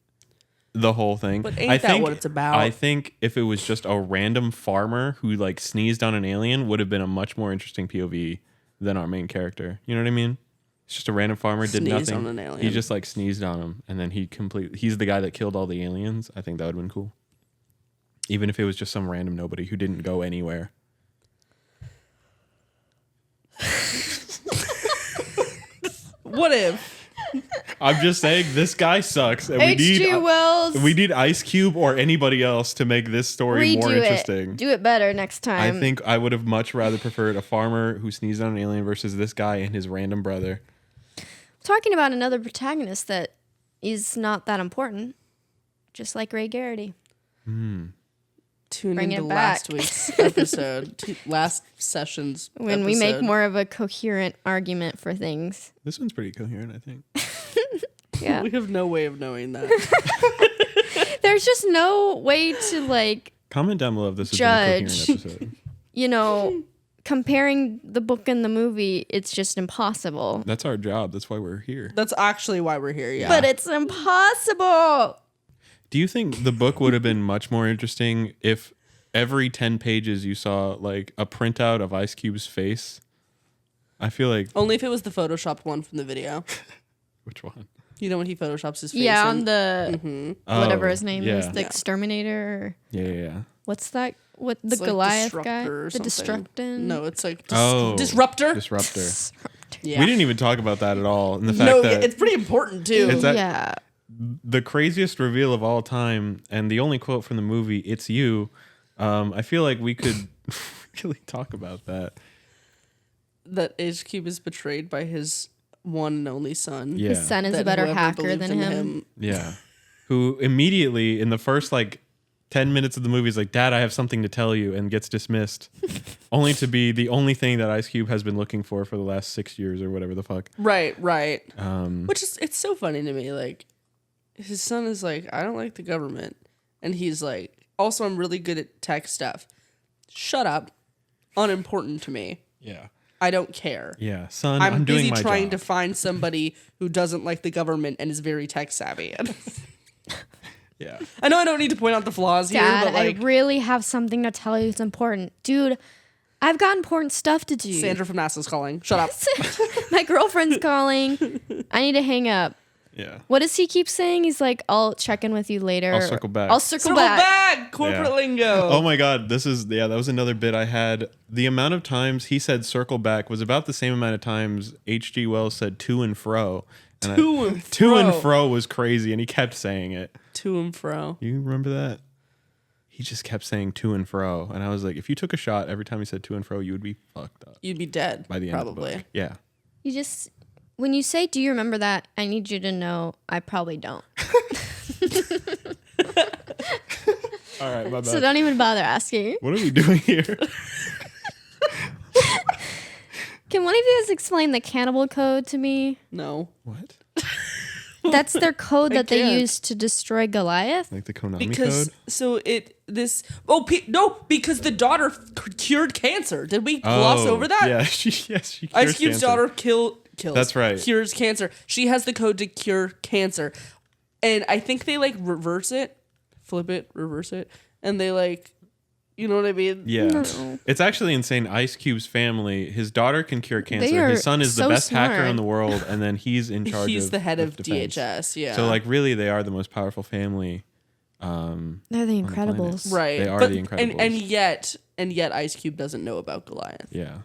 S1: the whole thing.
S3: But ain't that what it's about?
S1: I think if it was just a random farmer who like sneezed on an alien would have been a much more interesting POV than our main character. You know what I mean? It's just a random farmer, did
S3: Sneezed
S1: nothing.
S3: on an alien.
S1: He just like sneezed on him and then he's the guy that killed all the aliens. I think that would have been cool. Even if it was just some random nobody who didn't go anywhere.
S3: What if?
S1: I'm just saying this guy sucks and
S2: H.G. Wells.
S1: we need Ice Cube or anybody else to make this story more
S2: Redo
S1: interesting.
S2: it. Do it better next time.
S1: I think I would have much rather preferred a farmer who sneezed on an alien versus this guy and his random brother.
S2: Talking about another protagonist that is not that important, just like Ray Garrity.
S3: Tune
S2: Bring
S3: into
S2: it
S3: last
S2: back.
S3: week's episode, last session's
S2: When we make
S3: episode.
S2: more of a coherent argument for things.
S1: This one's pretty coherent, I think.
S2: Yeah.
S3: We have no way of knowing that.
S2: There's just no way to like
S1: Comment down below if this has been a
S2: Judge.
S1: coherent episode.
S2: You know, comparing the book and the movie, it's just impossible.
S1: That's our job. That's why we're here.
S3: That's actually why we're here. Yeah.
S2: But it's impossible.
S1: Do you think the book would have been much more interesting if every 10 pages you saw like a printout of Ice Cube's face? I feel like...
S3: Only if it was the photoshopped one from the video.
S1: Which one?
S3: You know when he photoshops his face?
S2: Yeah,
S3: in?
S2: on the whatever his name is, the
S1: Yeah.
S2: Exterminator.
S1: Yeah.
S2: What's that? What the
S3: It's like
S2: Goliath guy?
S3: Disruptor or
S2: The
S3: something.
S2: Destructin?
S3: No, it's like
S1: Disruptor.
S3: Disruptor. Yeah.
S1: We didn't even talk about that at all. And the fact
S3: No,
S1: that
S3: it's pretty important too.
S1: It's that-
S2: Yeah.
S1: the craziest reveal of all time, and the only quote from the movie, "It's you." I feel like we could really talk about that.
S3: That Ice Cube is betrayed by his one and only son.
S1: Yeah.
S2: His son is
S3: That
S2: a better
S3: whoever
S2: hacker
S3: believed
S2: than
S3: in
S2: him.
S1: Yeah. Who immediately in the first like 10 minutes of the movie is like, "Dad, I have something to tell you," and gets dismissed, only to be the only thing that Ice Cube has been looking for the last 6 years or whatever the fuck.
S3: Right.
S1: Which
S3: It's so funny to me. Like, his son is like, I don't like the government. And he's like, also, I'm really good at tech stuff. Shut up. Unimportant to me.
S1: yeah.
S3: I don't care.
S1: Yeah, son,
S3: I'm
S1: I'm doing
S3: busy
S1: my
S3: trying
S1: job.
S3: to find somebody who doesn't like the government and is very tech savvy.
S1: Yeah.
S3: I know I don't need to point out the flaws here,
S2: Dad,
S3: but like
S2: I really have something to tell you. It's important. Dude, I've got important stuff to do.
S3: Sandra from NASA's calling. Shut up.
S2: My girlfriend's calling. I need to hang up.
S1: Yeah.
S2: What does he keep saying? He's like, I'll check in with you later.
S1: I'll circle back.
S2: I'll circle
S3: Circle
S2: back.
S3: back. Corporate
S1: Yeah.
S3: lingo.
S1: Oh my God, that was another bit I had. The amount of times he said "circle back" was about the same amount of times H.G. Wells said "to and fro." And to and fro was crazy, and he kept saying it.
S3: To and fro.
S1: You remember that? He just kept saying "to and fro," and I was like, if you took a shot every time he said "to and fro," you would be fucked up
S3: You'd be dead.
S1: by the end
S3: probably.
S1: of the book. Yeah.
S2: You just, when you say, do you remember that? I need you to know I probably don't.
S1: All right, my bad.
S2: So don't even bother asking.
S1: What are we doing here?
S2: Can one of you guys explain the cannibal code to me?
S3: No.
S1: What?
S2: That's their code that they
S3: can't.
S2: used to destroy Goliath?
S1: Like the Konami
S3: Because
S1: code?
S3: because the daughter cured cancer. Did we gloss over that?
S1: Yeah, she cures
S3: Ice Cube's
S1: cancer.
S3: daughter kills.
S1: That's right.
S3: Cures cancer. She has the code to cure cancer, and I think they like reverse it, flip it, reverse it, and they like, you know what I mean?
S1: Yeah.
S2: No.
S1: It's actually insane. Ice Cube's family, his daughter can cure
S2: They
S1: cancer.
S2: are
S1: His son is the
S2: so
S1: best hacker
S2: smart.
S1: in the world, and then he's in charge
S3: He's
S1: of
S3: the head of
S1: defense.
S3: DHS. Yeah.
S1: So like really they are the most powerful family.
S2: They're the Incredibles.
S3: right.
S1: They are
S3: But-
S1: the Incredibles.
S3: And yet Ice Cube doesn't know about Goliath.
S1: Yeah.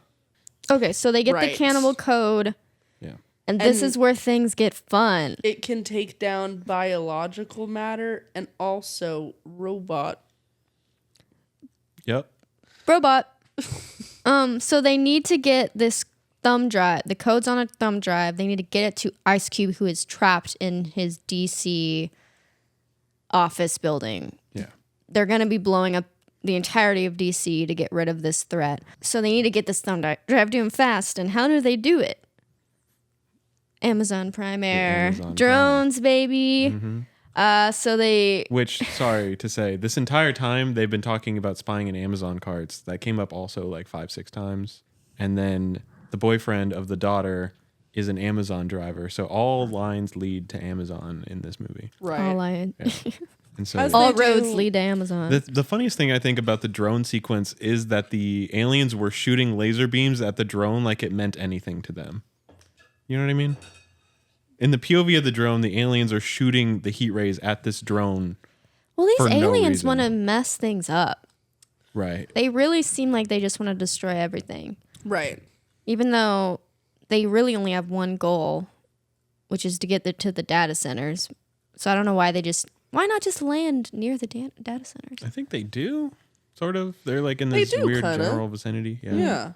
S2: Okay, so they get
S3: Right.
S2: the cannibal code,
S1: Yeah.
S2: and this
S3: And-
S2: is where things get fun.
S3: It can take down biological matter and also robot.
S1: Yep.
S2: Robot. So they need to get this thumb drive. The code's on a thumb drive. They need to get it to Ice Cube, who is trapped in his DC office building.
S1: Yeah.
S2: They're going to be blowing up the entirety of DC to get rid of this threat. So they need to get this thumb drive to him fast. And how do they do it? Amazon Prime Air.
S1: Amazon
S2: Drones, baby. So they...
S1: Which, sorry to say, this entire time they've been talking about spying in Amazon carts. That came up also like 5-6 times. And then the boyfriend of the daughter is an Amazon driver. So all lines lead to Amazon in this movie.
S3: Right.
S1: And so
S3: As
S2: all
S3: they
S2: roads
S3: do-
S2: lead to Amazon.
S1: the funniest thing I think about the drone sequence is that the aliens were shooting laser beams at the drone like it meant anything to them. You know what I mean? In the POV of the drone, the aliens are shooting the heat rays at this drone.
S2: Well, these
S1: for no
S2: aliens
S1: reason.
S2: want to mess things up.
S1: Right.
S2: They really seem like they just want to destroy everything.
S3: Right.
S2: Even though they really only have one goal, which is to get to the data centers. So I don't know why not just land near the data centers?
S1: I think they do. Sort of. They're like in
S3: They
S1: this
S3: do,
S1: weird
S3: kinda.
S1: general vicinity. Yeah.
S3: Yeah.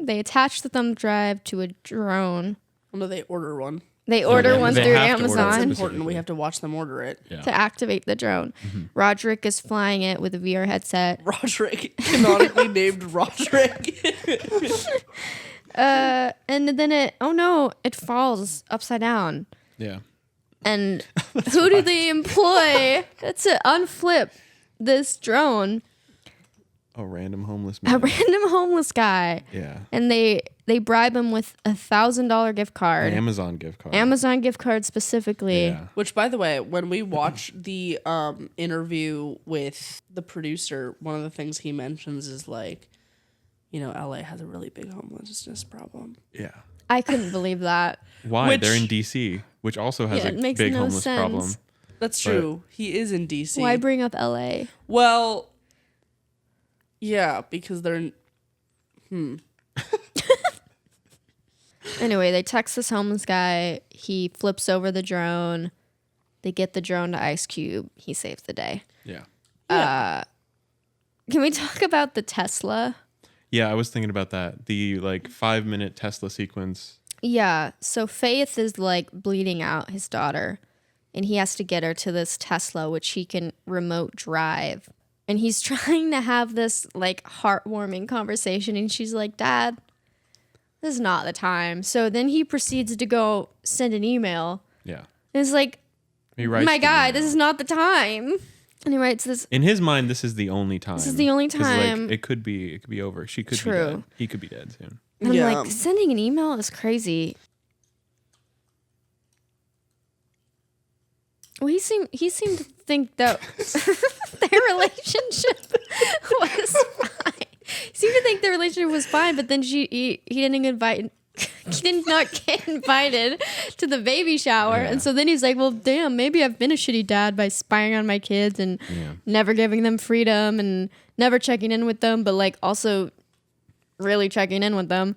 S2: They attach the thumb drive to a drone.
S3: Well, no, they order one.
S2: They order one
S1: they
S2: through
S1: have to order
S3: It's
S1: it
S2: Amazon
S3: important.
S1: specifically.
S3: We have to watch them order it.
S1: Yeah.
S2: to activate the drone. Roderick is flying it with a VR headset.
S3: Roderick, canonically named Roderick.
S2: And then it falls upside down.
S1: Yeah.
S2: And who do they employ to unflip this drone?
S1: A random homeless
S2: A
S1: man.
S2: random homeless guy.
S1: Yeah.
S2: And they bribe him with $1,000 gift card.
S1: An Amazon gift card.
S2: Amazon gift card specifically.
S1: Yeah.
S3: Which, by the way, when we watched the interview with the producer, one of the things he mentions is like, you know, LA has a really big homelessness problem.
S1: Yeah.
S2: I couldn't believe that.
S1: Why?
S3: Which-
S1: They're in DC, which also has
S2: Yeah,
S1: a
S2: it makes
S1: big
S2: no
S1: homeless
S2: sense.
S1: problem.
S3: That's true. He is in DC.
S2: Why bring up LA?
S3: Well, yeah, because they're.
S2: Anyway, they text this homeless guy. He flips over the drone. They get the drone to Ice Cube. He saves the day.
S1: Yeah.
S2: Can we talk about the Tesla?
S1: Yeah, I was thinking about that. The like 5-minute Tesla sequence.
S2: Yeah. So Faith is like bleeding out his daughter, and he has to get her to this Tesla, which he can remote drive. And he's trying to have this like heartwarming conversation, and she's like, "Dad, this is not the time." So then he proceeds to go send an email.
S1: Yeah.
S2: And it's like,
S1: He writes
S2: my
S1: the
S2: guy,
S1: email.
S2: this is not the time. And he writes this.
S1: In his mind, this is the only time.
S2: This is the only
S1: 'Cause,
S2: time.
S1: Like, it could be over. She could
S2: True.
S1: be dead. He could be dead soon.
S2: And
S3: Yeah.
S2: I'm like, sending an email is crazy. Well, he seemed to think that their relationship was fine. He seemed to think their relationship was fine, but then he didn't invite. He did not get invited to the baby shower.
S1: Yeah.
S2: And so then he's like, well, damn, maybe I've been a shitty dad by spying on my kids and
S1: Yeah.
S2: never giving them freedom and never checking in with them, but like also really checking in with them.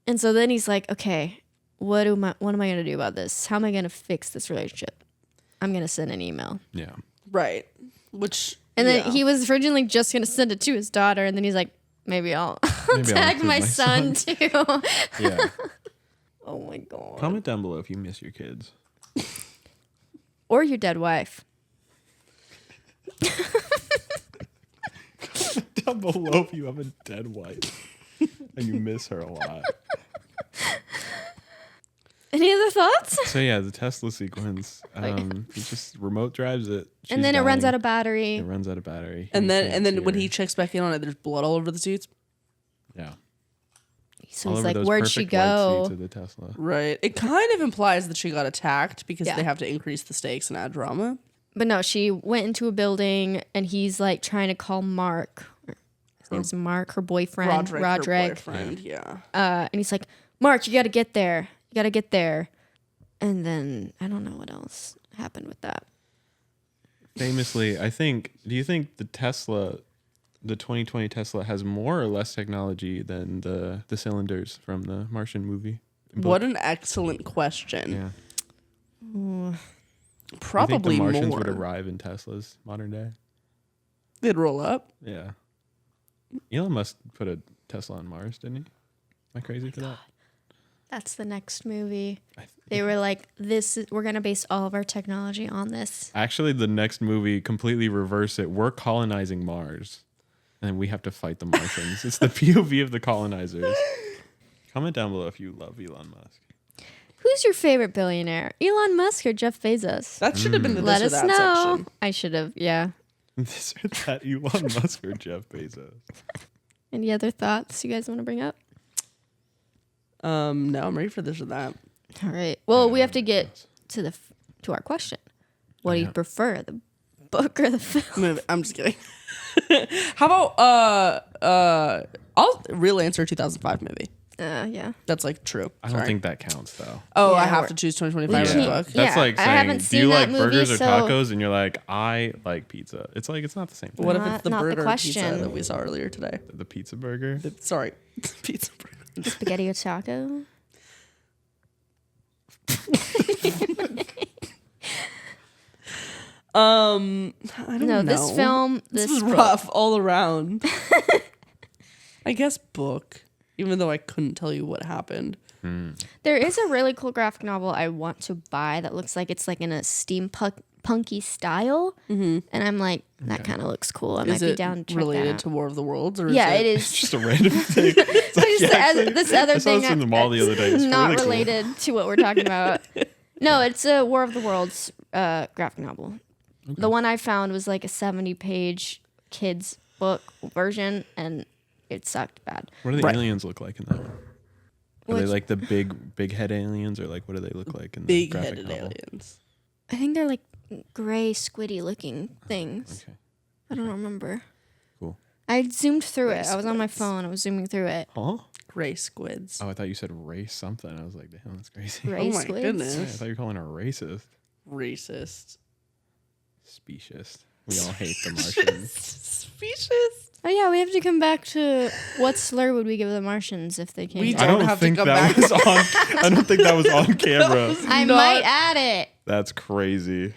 S2: And so then he's like, okay, what am I going to do about this? How am I going to fix this relationship? I'm going to send an email.
S1: Yeah.
S3: Right. Which.
S2: And then
S3: yeah.
S2: he was originally just going to send it to his daughter. And then he's like, maybe I'll
S1: Maybe I'll
S2: tag
S1: include
S2: my
S1: my
S2: son too.
S1: Yeah.
S2: Oh my God.
S1: Comment down below if you miss your kids.
S2: Or your dead wife.
S1: Down below if you have a dead wife and you miss her a lot.
S2: Any other thoughts?
S1: So yeah, the Tesla sequence. He just remote drives it.
S2: And then it runs out of
S1: It
S2: battery.
S1: runs out of battery.
S3: And
S1: He
S3: then
S1: can't
S3: when
S1: see
S3: he
S1: her.
S3: checks back in on it, there's blood all over the seats.
S1: Yeah.
S2: So
S1: All
S2: he's
S1: over
S2: like,
S1: those
S2: where'd she
S1: perfect white
S2: go?
S1: seats of the Tesla.
S3: Right. It kind of implies that she got attacked because
S2: Yeah.
S3: they have to increase the stakes and add drama.
S2: But no, she went into a building and he's like trying to call Mark. His name's Mark, her boyfriend.
S3: Roderick. Her boyfriend, yeah.
S2: And he's like, Mark, you got to get there. You got to get there. And then I don't know what else happened with that.
S1: Famously, do you think the 2020 Tesla has more or less technology than the cylinders from the Martian movie?
S3: What an excellent question.
S1: Yeah.
S2: Ooh.
S3: Probably
S1: you think the Martians
S3: more.
S1: would arrive in Teslas modern day?
S3: They'd roll up.
S1: Yeah. Elon Musk put a Tesla on Mars, didn't he? Am I crazy for that?
S2: That's the next movie. They were like, we're going to base all of our technology on this.
S1: Actually, the next movie completely reverse it. We're colonizing Mars, and we have to fight the Martians. It's the POV of the colonizers. Comment down below if you love Elon Musk.
S2: Who's your favorite billionaire? Elon Musk or Jeff Bezos?
S3: That should have been the
S2: Let
S3: this
S2: us
S3: or that
S2: know.
S3: section.
S2: I should have, yeah.
S1: This or that, Elon Musk or Jeff Bezos?
S2: Any other thoughts you guys want to bring up?
S3: No, I'm ready for this or that.
S2: All right. Well, we have to get to our question. What do you prefer, the book or the film?
S3: I'm just kidding. How about I'll real answer 2005 movie.
S2: Yeah.
S3: That's like true.
S1: I don't think that counts though.
S3: Oh,
S2: Yeah,
S3: I have
S2: we're-
S3: to choose 2025
S2: We
S3: as a
S2: can't-
S3: book.
S1: That's
S2: Yeah,
S1: like
S2: I
S1: saying,
S2: haven't
S1: do
S2: seen
S1: you
S2: that
S1: like
S2: movie,
S1: burgers or
S2: so-
S1: tacos? And you're like, I like pizza. It's like, it's not the same thing.
S3: What if
S2: Not-
S3: it's the
S2: not the
S3: burger pizza
S2: question.
S3: that we saw earlier today?
S1: The pizza burger?
S3: Sorry, pizza burger.
S2: Spaghetti or taco?
S3: I don't
S2: No,
S3: know.
S2: this film,
S3: This was
S2: book.
S3: rough all around. I guess book, even though I couldn't tell you what happened.
S2: There is a really cool graphic novel I want to buy that looks like it's like in a steampunky style, and I'm like, that kind of looks cool. I might
S3: Is
S2: be
S3: it
S2: down to check
S3: related
S2: that out.
S3: to War of the Worlds? Or
S2: Yeah,
S3: is
S2: it
S1: It's
S2: is.
S1: just a random thing. It's like,
S2: Just
S1: yeah,
S2: the
S1: actually,
S2: this other
S1: I saw
S2: thing
S1: this in the mall the other day. It's
S2: not
S1: really cool.
S2: related to what we're talking about. No, it's a War of the Worlds graphic novel. The one I found was like a 70-page kids book version, and it sucked bad.
S1: What do the
S3: Right.
S1: aliens look like in that one? Are they
S2: Which-
S1: like the big head aliens, or like what do they look like in the
S3: Big
S1: graphic
S3: headed
S1: novel?
S3: aliens.
S2: I think they're like gray, squiddy looking things.
S1: Okay.
S2: I don't remember.
S1: Cool.
S2: I zoomed through
S3: Gray
S2: it. I was on my
S3: squids.
S2: phone. I was zooming through it.
S1: Huh?
S3: Gray squids.
S1: Oh, I thought you said race something. I was like, damn, that's crazy.
S2: Gray
S3: Oh my
S2: squids.
S3: goodness.
S1: Yeah, I thought you were calling her racist.
S3: Racist.
S1: Specious. We all hate the Martians.
S3: Specious.
S2: Oh yeah, we have to come back to what slur would we give the Martians if they came?
S3: We
S2: down?
S1: I don't
S3: have to
S1: think
S3: come
S1: that
S3: back.
S1: was on. I don't think that was on camera.
S2: I
S3: not-
S2: might add it.
S1: That's crazy.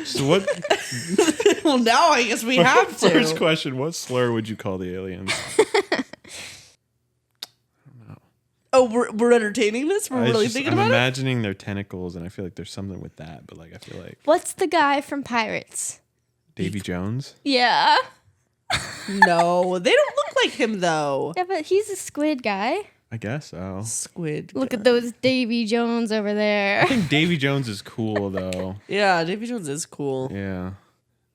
S1: So what?
S3: Well, now I guess we have to.
S1: First question: what slur would you call the aliens?
S3: Oh, we're entertaining this? We're really thinking
S1: I'm
S3: about it?
S1: imagining their tentacles, and I feel like there's something with that. But like, I feel like
S2: What's the guy from Pirates?
S1: Davy Jones.
S2: Yeah.
S3: No, they don't look like him, though.
S2: Yeah, but he's a squid guy.
S1: I guess so.
S3: Squid.
S2: Look at those Davy Jones over there.
S1: I think Davy Jones is cool though.
S3: Yeah, Davy Jones is cool.
S1: Yeah,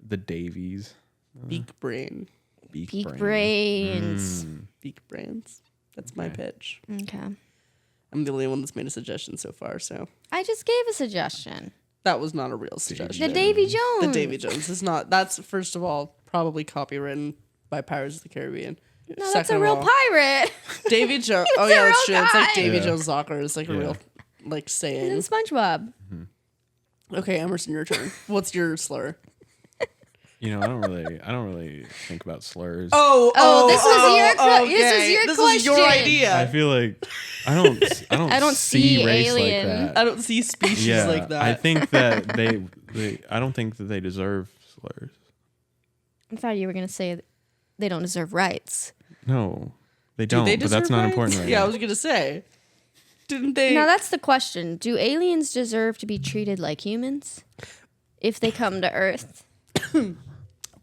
S1: the Davies.
S3: Beak brain.
S1: Beak
S2: Beak
S1: brain.
S2: brains.
S3: Beak brains. That's my
S1: Okay.
S3: pitch.
S2: Okay.
S3: I'm the only one that's made a suggestion so far, so
S2: I just gave a suggestion.
S3: that was not a real suggestion.
S2: The Davy Jones.
S3: The Davy Jones is not. That's, first of all, probably copywritten by Pirates of the Caribbean.
S2: No, that's
S3: Second
S2: a
S3: of
S2: real
S3: all,
S2: pirate.
S3: Davy Jones. Oh
S2: a
S3: yeah, that's
S2: real
S3: true. It's like
S2: guy.
S3: Davy
S1: Yeah.
S3: Jones soccer. It's like a
S1: Yeah.
S3: real, like,
S2: He's
S3: saying.
S2: in SpongeBob.
S3: Okay, Emerson, your turn. What's your slur?
S1: You know, I don't really think about slurs.
S2: Oh, this was your
S3: This was your
S2: question.
S3: idea.
S1: I feel like I don't
S2: see
S1: race
S2: alien.
S1: like that.
S3: I don't see species
S1: Yeah,
S3: like that.
S1: I think that I don't think that they deserve slurs.
S2: I thought you were gonna say they don't deserve rights.
S1: No, they
S3: Do
S1: don't.
S3: they
S1: But that's
S3: deserve
S1: not
S3: rights?
S1: important right
S3: Yeah,
S1: now.
S3: I was gonna say. Didn't they?
S2: Now that's the question. Do aliens deserve to be treated like humans if they come to Earth?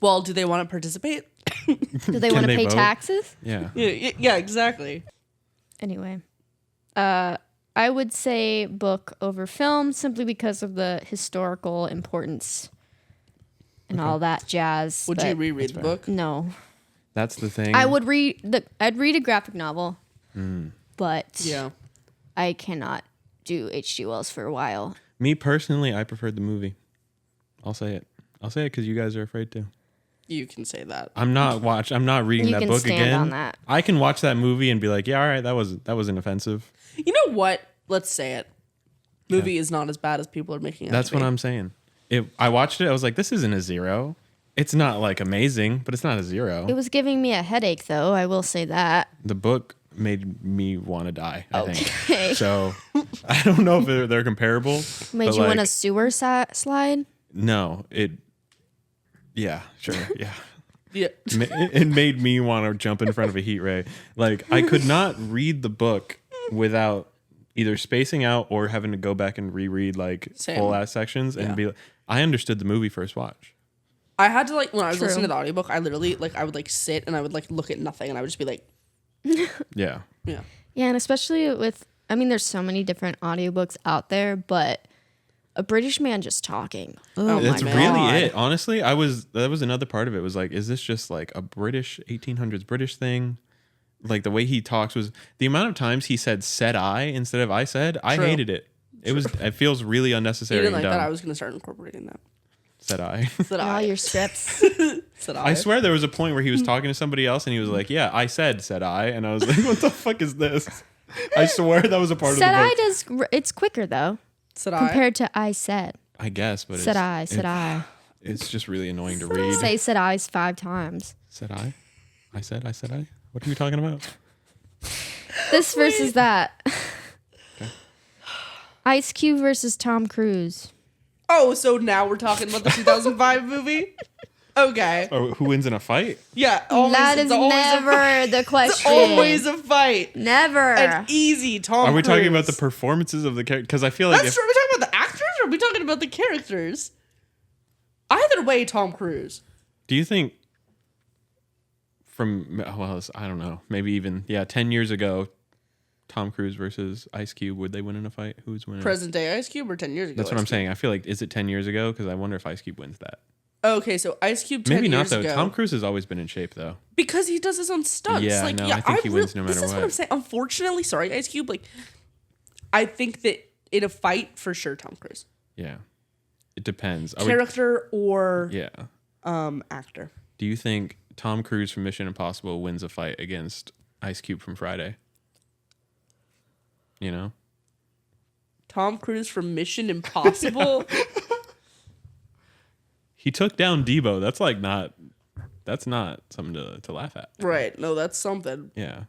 S3: Well, do they want to participate?
S2: Do they want to
S1: they
S2: pay
S1: vote?
S2: taxes?
S1: Yeah.
S3: Yeah, exactly.
S2: Anyway, I would say book over film simply because of the historical importance and all that jazz.
S3: Would
S2: but
S3: you reread the
S1: fair.
S3: book?
S2: No,
S1: That's the thing.
S2: I would I'd read a graphic novel, but
S3: Yeah.
S2: I cannot do H.G. Wells for a while.
S1: Me personally, I preferred the movie. I'll say it. I'll say it because you guys are afraid to.
S3: You can say that.
S1: I'm not reading
S2: You
S1: that
S2: can
S1: book
S2: stand
S1: again.
S2: on that.
S1: I can watch that movie and be like, yeah, all right, that wasn't offensive.
S3: You know what? Let's say it. Movie is not as bad as people are making it.
S1: That's what I'm saying. I watched it. I was like, this isn't a 0. It's not like amazing, but it's not a 0.
S2: It was giving me a headache, though. I will say that.
S1: The book made me want to die, I
S2: Okay.
S1: think. So I don't know if they're comparable.
S2: Made
S1: but
S2: you want
S1: like,
S2: a sewer slide?
S1: No, yeah, sure, yeah.
S3: Yeah.
S1: It made me want to jump in front of a heat ray. Like I could not read the book without either spacing out or having to go back and reread like
S3: Same.
S1: full ass sections and
S3: Yeah.
S1: be like, I understood the movie first watch.
S3: I had to, like, when I was
S2: True.
S3: listening to the audiobook, I literally, like, I would, like, sit and I would, like, look at nothing and I would just be like,
S1: Yeah.
S3: yeah.
S2: Yeah, and especially with, I mean, there's so many different audiobooks out there, but a British man just talking. Oh,
S1: That's
S2: my
S1: really
S2: God.
S1: it. Honestly, that was another part of it was like, is this just like a British 1800s British thing? Like the way he talks was the amount of times he said I instead of I said. I
S3: True.
S1: hated it. It feels really
S3: You
S1: unnecessary
S3: didn't
S1: and
S3: like
S1: dumb.
S3: that. I was going to start incorporating that.
S1: Said I.
S3: Said
S2: All
S3: I.
S2: your scripts.
S3: Said
S1: I swear there was a point where he was talking to somebody else and he was like, yeah, I said I. And I was like, what the fuck is this? I swear that was a part
S2: Said
S1: of the
S2: I
S1: book.
S2: does, it's quicker though,
S3: Said I.
S2: compared to I said.
S1: I guess, but
S2: Said I.
S1: It's just really annoying to read.
S2: Say said I's 5 times.
S1: Said I? I said I? What are you talking about?
S2: This versus that. Ice Cube versus Tom Cruise.
S3: Oh, so now we're talking about the 2005 movie? Okay.
S1: Or who wins in a fight?
S3: Yeah. Always,
S2: That is
S3: it's always
S2: never the
S3: It's
S2: question.
S3: always a fight.
S2: Never.
S3: An easy Tom
S1: Are we talking
S3: Cruise.
S1: about the performances of the character? Because I feel like
S3: That's true. Are we talking about the actors or are we talking about the characters? Either way, Tom Cruise.
S1: do you think I don't know, maybe even 10 years ago, Tom Cruise versus Ice Cube, would they win in a fight? Who's winning?
S3: Present day Ice Cube or 10 years ago?
S1: That's what
S3: Ice
S1: I'm
S3: Cube?
S1: saying. I feel like, is it 10 years ago? Because I wonder if Ice Cube wins that.
S3: Okay, so Ice Cube 10
S1: Maybe not
S3: years
S1: though.
S3: ago.
S1: Tom Cruise has always been in shape though.
S3: Because he does his own stunts.
S1: Yeah,
S3: like,
S1: no,
S3: yeah,
S1: I think he wins no matter
S3: This is what
S1: what.
S3: I'm saying. Unfortunately, sorry, Ice Cube. Like, I think that in a fight, for sure, Tom Cruise.
S1: Yeah, it depends.
S3: Character or
S1: Yeah.
S3: actor.
S1: Do you think Tom Cruise from Mission Impossible wins a fight against Ice Cube from Friday? You know?
S3: Tom Cruise from Mission Impossible.
S1: He took down Debo. That's not something to laugh at.
S3: Right. No, that's something.
S1: Yeah.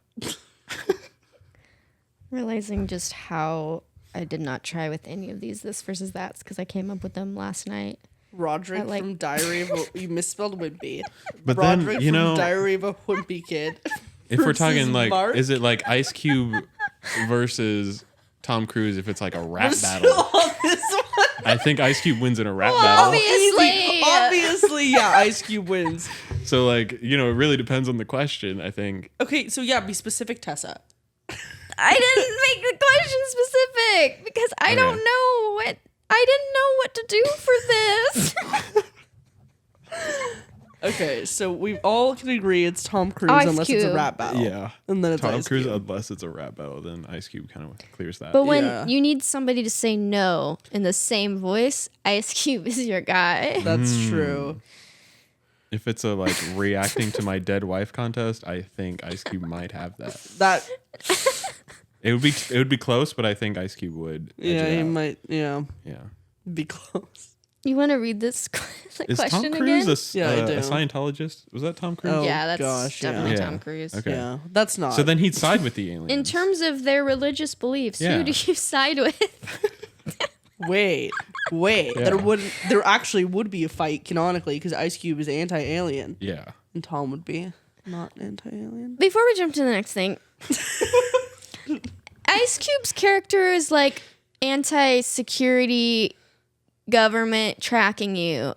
S2: Realizing just how I did not try with any of these this versus that's because I came up with them last night.
S3: Roderick
S2: I like-
S3: from Diary of a... You misspelled Wimpy.
S1: But
S3: Roderick
S1: then, you know,
S3: from Diary of a Wimpy Kid.
S1: if we're
S3: versus
S1: talking like,
S3: Mark.
S1: is it like Ice Cube versus Tom Cruise if it's like a rap
S3: We're
S1: battle?
S3: still on this one.
S1: I think Ice Cube wins in a rap battle.
S2: Obviously.
S3: Obviously, yeah, Ice Cube wins.
S1: So like, you know, it really depends on the question, I think.
S3: Okay, so yeah, be specific, Tessa.
S2: I didn't make the question specific because I don't
S1: Okay.
S2: know what I didn't know what to do for this.
S3: Okay, so we all can agree it's Tom Cruise
S2: Ice
S3: unless it's a
S2: Cube.
S3: rap battle.
S1: Yeah.
S3: And then it's
S1: Tom
S3: Ice
S1: Cruise,
S3: Cube.
S1: unless it's a rap battle, then Ice Cube kind of clears that.
S2: But when
S3: Yeah.
S2: you need somebody to say no in the same voice, Ice Cube is your guy.
S3: That's true.
S1: If it's a like reacting to my dead wife contest, I think Ice Cube might have that.
S3: That
S1: It would be close, but I think Ice Cube would. edge
S3: yeah,
S1: it
S3: he
S1: out.
S3: might yeah
S1: Yeah.
S3: be close.
S2: You want to read this
S1: Is
S2: question
S1: Tom Cruise
S2: again?
S3: Yeah, I do.
S1: a Scientologist? Was that Tom Cruise?
S3: Oh,
S2: Yeah, that's
S3: gosh, yeah.
S2: definitely
S1: Yeah.
S2: Tom Cruise.
S1: Okay.
S3: Yeah, that's not.
S1: So then he'd side with the aliens.
S2: In terms of their religious beliefs,
S1: Yeah.
S2: who do you side with?
S3: wait,
S1: Yeah.
S3: there actually would be a fight canonically because Ice Cube is anti-alien
S1: Yeah.
S3: and Tom would be not anti-alien.
S2: Before we jump to the next thing, Ice Cube's character is like anti-security government tracking you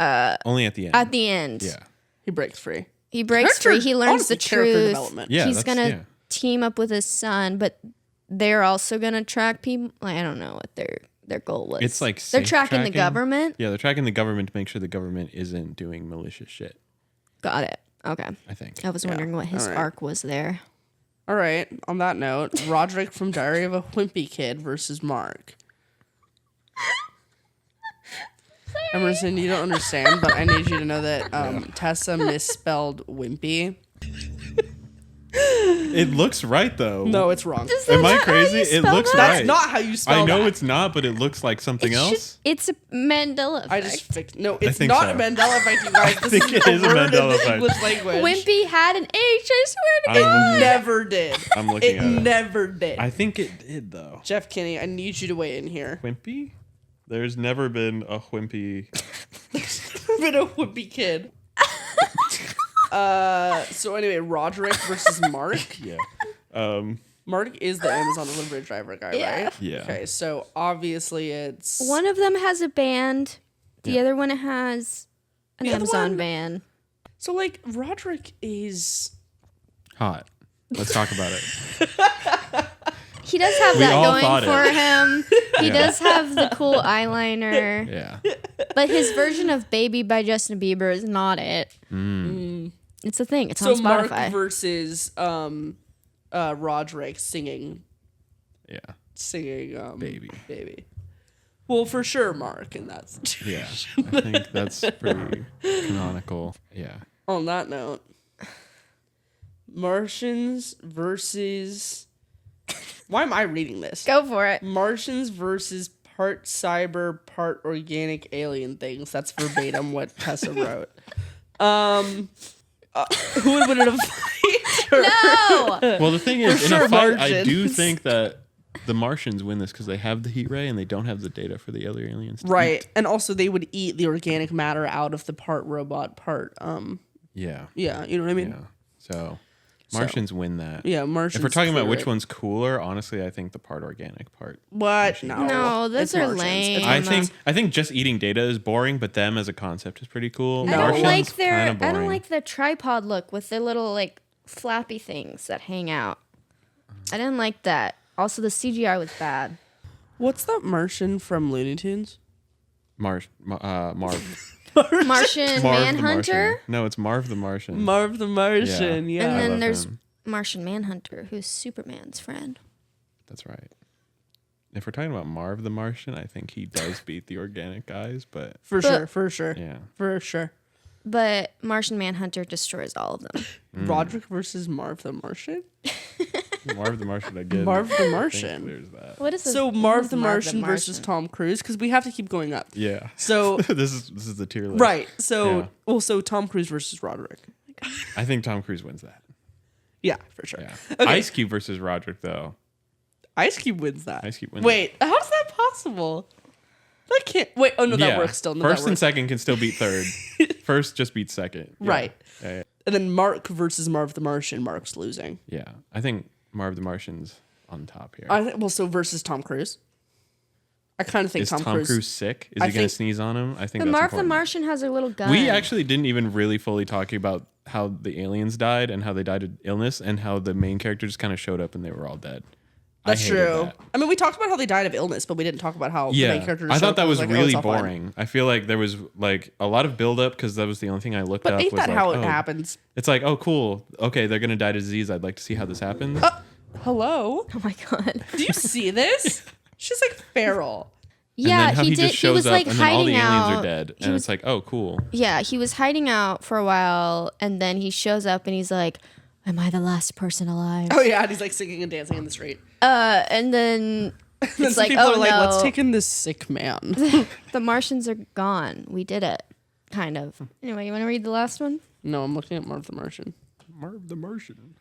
S1: Only at the end.
S2: at the end.
S1: Yeah.
S3: He breaks free.
S2: He breaks free. He learns
S3: honestly,
S2: the
S3: character
S2: truth.
S3: development.
S1: Yeah.
S2: He's
S1: that's-
S2: gonna
S1: yeah.
S2: team up with his son, but they're also gonna track people. Like, I don't know what their goal was.
S1: It's like
S2: they're
S1: safe
S2: tracking the
S1: tracking.
S2: government.
S1: Yeah, they're tracking the government to make sure the government isn't doing malicious shit,
S2: Got it. Okay.
S1: I think.
S2: I was wondering what his
S3: All right.
S2: arc was there.
S3: All right. On that note, Roderick from Diary of a Wimpy Kid versus Mark. Emerson, you don't understand, but I need you to know that Tessa misspelled wimpy.
S1: It looks right though.
S3: No, it's wrong.
S1: Am I
S2: That's not how you
S1: crazy? It
S2: spell
S1: looks
S2: that.
S3: That's
S1: right.
S3: not how you spell
S1: I know
S3: that.
S1: it's not, but it looks like something
S2: It should-
S1: else.
S2: it's a Mandela effect.
S3: I just fixed. No, it's
S1: think
S3: not
S1: so.
S3: a Mandela effect, you guys. This
S1: think
S3: is
S1: it is a
S3: word
S1: Mandela
S3: in the
S1: effect.
S3: English language.
S2: Wimpy had an H. I swear to
S1: I'm-
S2: God.
S3: It never did.
S1: I'm looking
S3: It
S1: at it.
S3: never did.
S1: I think it did though.
S3: Jeff Kinney, I need you to weigh in here.
S1: Wimpy? There's never been a Wimpy.
S3: Been a wimpy kid. So anyway, Roderick versus Mark.
S1: Yeah.
S3: Mark is the Amazon delivery driver guy,
S2: Yeah.
S3: right?
S1: Yeah.
S3: Okay, so obviously it's
S2: One of them has a band. The
S1: Yeah.
S2: other one has an
S3: The other
S2: Amazon
S3: one-
S2: van.
S3: So like Roderick is
S1: Hot. Let's talk about it.
S2: He does have
S1: We
S2: that
S1: all
S2: going
S1: thought
S2: for
S1: it.
S2: him. He
S1: Yeah.
S2: does have the cool eyeliner.
S1: Yeah.
S2: But his version of Baby by Justin Bieber is not it. It's a thing. It's
S3: so
S2: on
S3: Mark
S2: Spotify.
S3: versus Roderick singing
S1: Yeah.
S3: baby. Well, for sure, Mark, and that's
S1: Yeah. I think that's pretty canonical. Yeah.
S3: on that note. Martians versus. Why am I reading this?
S2: Go for it.
S3: Martians versus part cyber, part organic alien things. That's verbatim what Tessa wrote. Who would win in a fight?
S2: No!
S1: Well, the thing is, in
S3: sure,
S1: a fight, I do
S3: Martians.
S1: think that the Martians win this because they have the heat ray and they don't have the data for the other aliens. to
S3: Right.
S1: eat.
S3: And also they would eat the organic matter out of the part robot, part
S1: Yeah.
S3: yeah, you know what I mean?
S1: Yeah. So Martians win that.
S3: Yeah, Martians.
S1: If we're talking about
S3: clear
S1: which
S3: it.
S1: one's cooler, honestly, I think the part organic part.
S3: What? No.
S2: No, those
S3: It's
S2: are
S3: Martians.
S2: lame.
S3: It's
S1: I
S3: Martians.
S1: think just eating data is boring, but them as a concept is pretty cool.
S3: No.
S2: I don't
S1: Martians,
S2: like their
S1: kinda
S2: I don't
S1: boring.
S2: like the tripod look with the little like flappy things that hang out. I didn't like that. Also the CGI was bad.
S3: What's that Martian from Looney Tunes?
S1: Marv.
S2: Martian
S1: Marv the
S2: Manhunter.
S1: Martian. No, it's Marv the Martian.
S3: Marv the Martian, yeah.
S2: And
S1: I
S2: then
S1: love
S2: there's
S1: him.
S2: Martian Manhunter, who's Superman's friend.
S1: That's right. If we're talking about Marv the Martian, I think he does beat the organic guys, but
S3: For sure.
S1: yeah.
S3: For sure.
S2: But Martian Manhunter destroys all of them.
S3: Roderick versus Marv the Martian?
S1: Marv the Martian again.
S3: Marv the
S1: I think
S3: Martian.
S1: there's that.
S2: What is this?
S3: So
S2: What
S3: Marv
S2: is
S3: the Martian versus Tom Cruise, because we have to keep going up.
S1: Yeah.
S3: So
S1: this is the tier list.
S3: right. So
S1: Yeah.
S3: so Tom Cruise versus Roderick.
S1: I think Tom Cruise wins that.
S3: Yeah, for sure.
S1: Yeah.
S3: Okay.
S1: Ice Cube versus Roderick though.
S3: Ice Cube wins that.
S1: Ice Cube wins.
S3: Wait, how's that possible? That can't. Wait. Oh no, that works still. No,
S1: First
S3: that
S1: and
S3: works.
S1: second can still beat third. First just beats second. Yeah.
S3: Right.
S1: Yeah.
S3: And then Mark versus Marv the Martian. Mark's losing.
S1: Yeah. I think Marv the Martian's on top here.
S3: Well, so versus Tom Cruise. I kind of think
S1: Is Tom Cruise sick? Is
S3: I
S1: he going to
S3: think-
S1: sneeze on him? I think
S2: But
S1: that's
S2: Marv the
S1: important.
S2: Martian has a little gun.
S1: We actually didn't even really fully talk about how the aliens died and how they died of illness and how the main character just kind of showed up and they were all dead.
S3: That's
S1: I hated
S3: true.
S1: that.
S3: I mean, we talked about how they died of illness, but we didn't talk about how the
S1: Yeah,
S3: main character.
S1: I
S3: showed
S1: thought
S3: up
S1: that
S3: and
S1: was
S3: like, oh,
S1: really
S3: it's all fine.
S1: boring. I feel like there was like a lot of build up because that was the only thing I looked
S3: But
S1: up.
S3: ain't
S1: was
S3: that
S1: like,
S3: how it
S1: oh,
S3: happens?
S1: It's like, oh, cool. Okay, they're gonna die to disease. I'd like to see how this happens.
S3: Hello?
S2: Oh my god.
S3: Do you see this? She's like feral.
S1: And
S2: Yeah,
S1: then how
S2: he
S1: he
S2: did.
S1: just
S2: He
S1: shows
S2: was
S1: up
S2: like
S1: and then all
S2: hiding
S1: the aliens
S2: out.
S1: are dead,
S2: He
S1: and
S2: was-
S1: it's like, oh, cool.
S2: Yeah, he was hiding out for a while, and then he shows up and he's like, "Am I the last person alive?"
S3: Oh yeah, and he's like singing and dancing in the street.
S2: And then
S3: Then
S2: it's
S3: some
S2: like,
S3: people
S2: oh
S3: are like,
S2: no,
S3: let's take in this sick man.
S2: the Martians are gone. We did it, kind of. Anyway, you want to read the last one?
S3: No, I'm looking at Marv the Martian.
S1: Marv the Martian.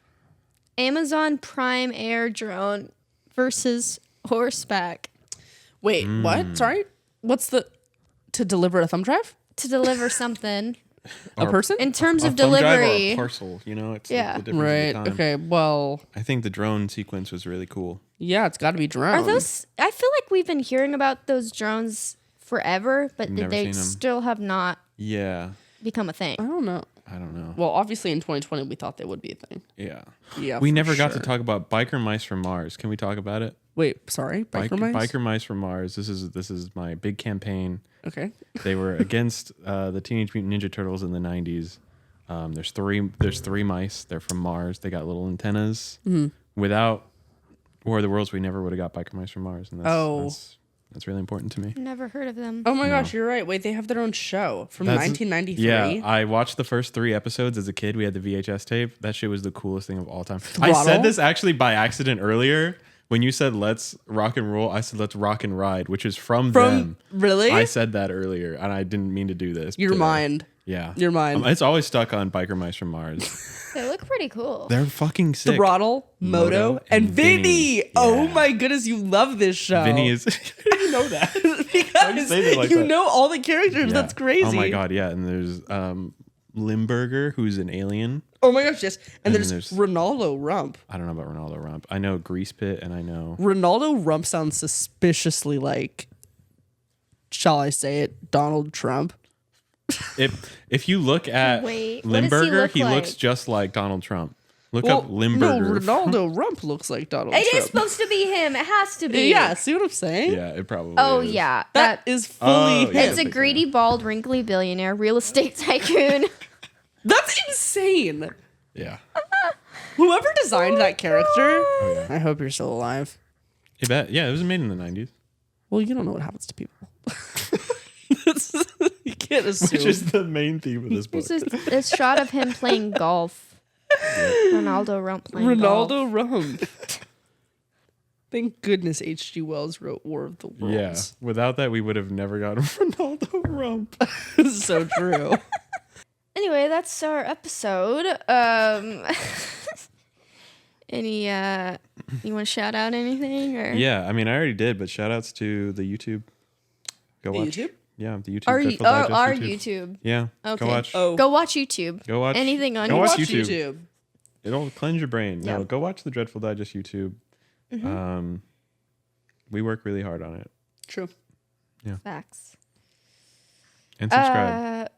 S2: Amazon Prime Air drone versus horseback
S3: Wait, what? Sorry? What's the to deliver a thumb drive?
S2: to deliver something
S3: A person?
S2: in terms
S1: A
S2: of
S1: thumb drive or a
S2: delivery.
S1: parcel, you know, it's
S2: Yeah.
S1: like the difference
S3: Right.
S1: of the time.
S3: Okay. Well,
S1: I think the drone sequence was really cool.
S3: yeah, it's got to be drone.
S2: Are those? I feel like we've been hearing about those drones forever, but
S1: Never
S2: they
S1: seen 'em.
S2: still have not
S1: Yeah,
S2: become a thing.
S3: I don't know.
S1: I don't know.
S3: Well, obviously in 2020 we thought they would be a thing.
S1: Yeah,
S3: Yeah.
S1: we
S3: for
S1: never got to
S3: sure.
S1: talk about biker mice from Mars. Can we talk about it?
S3: Wait, sorry. Biker mice?
S1: Biker mice from Mars. This is my big campaign.
S3: Okay.
S1: They were against the Teenage Mutant Ninja Turtles in the 90s. There's three mice. They're from Mars. They got little antennas.
S3: Mm-hmm.
S1: Without War of the Worlds, we never would have got biker mice from Mars, and that's really important to me.
S2: Never heard of them.
S3: Oh my gosh, you're right. Wait, they have their own show from
S1: That's-
S3: 1993.
S1: Yeah, I watched the first 3 episodes as a kid. We had the VHS tape. That shit was the coolest thing of all time. I
S3: Throttle?
S1: said this actually by accident earlier. When you said let's rock and roll, I said let's rock and ride, which is from them.
S3: Really?
S1: I said that earlier, and I didn't mean to do this.
S3: Your
S1: today.
S3: mind.
S1: Yeah.
S3: Your mind.
S1: It's always stuck on biker mice from Mars.
S2: They look pretty cool.
S1: They're fucking sick.
S3: Throttle, Moto, and Vinny. Oh
S1: Yeah.
S3: my goodness, you love this show.
S1: Vinny is. You know that.
S3: because
S1: say it like
S3: you
S1: that?
S3: know all the characters.
S1: Yeah.
S3: That's crazy.
S1: Oh my god, yeah. And there's Limburger, who's an alien.
S3: Oh my gosh, yes. And,
S1: And
S3: there's,
S1: then there's-
S3: Ronaldo Rump.
S1: I don't know about Ronaldo Rump. I know Grease Pit, and I know.
S3: Ronaldo Rump sounds suspiciously like, shall I say it, Donald Trump.
S1: If you look at
S2: Wait, what does he
S1: Limburger,
S2: look
S1: he
S2: like?
S1: looks just like Donald Trump. Look
S3: Well,
S1: up Limburger.
S3: no, Ronaldo Rump looks like Donald
S2: It
S3: Trump.
S2: is supposed to be him. It has to be.
S3: Yeah, see what I'm saying?
S1: Yeah, it probably.
S2: Oh
S1: is.
S2: yeah.
S3: That is fully
S1: Oh,
S3: him.
S1: yeah.
S2: It's a greedy, bald, wrinkly billionaire, real estate tycoon.
S3: That's insane.
S1: Yeah.
S3: Whoever designed that character,
S1: Oh, yeah.
S3: I hope you're still alive.
S1: I bet. Yeah, it was made in the 90s.
S3: Well, you don't know what happens to people. You can't assume.
S1: Which is the main theme of this book.
S2: This is a shot of him playing golf. Ronaldo Rump playing golf.
S3: Ronaldo Rump. Thank goodness H.G. Wells wrote War of the Worlds.
S1: Yeah. Without that, we would have never gotten Ronaldo Rump.
S3: It's so true.
S2: Anyway, that's our episode. Any you want to shout out anything or
S1: Yeah, I mean, I already did, but shout outs to the YouTube. Go
S3: The
S1: watch.
S3: YouTube?
S1: Yeah, the YouTube.
S2: our
S1: Dreadful Digest
S2: our YouTube?
S1: Yeah.
S2: Okay.
S1: Go watch.
S3: Oh.
S2: Go watch YouTube.
S1: Go watch.
S2: Anything on
S1: Go
S2: YouTube.
S1: watch
S3: Watch
S1: YouTube.
S3: YouTube.
S1: It'll cleanse your brain. No,
S2: Yeah.
S1: go watch the Dreadful Digest YouTube. We work really hard on it.
S3: True.
S2: Facts.
S1: And subscribe.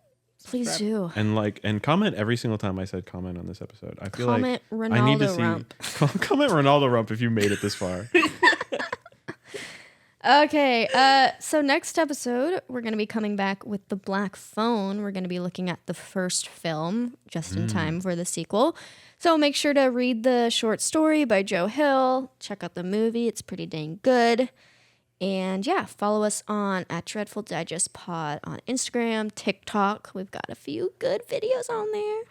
S2: Please do.
S1: and comment every single time I said comment on this episode. I feel
S2: Comment
S1: like I need to
S2: Ronaldo
S1: see
S2: Rump.
S1: comment Ronaldo Rump if you made it this far.
S2: Okay, so next episode, we're going to be coming back with The Black Phone. We're going to be looking at the first film just in time for the sequel. So make sure to read the short story by Joe Hill. Check out the movie. It's pretty dang good. And yeah, follow us on at Dreadful Digest Pod on Instagram, TikTok. We've got a few good videos on there.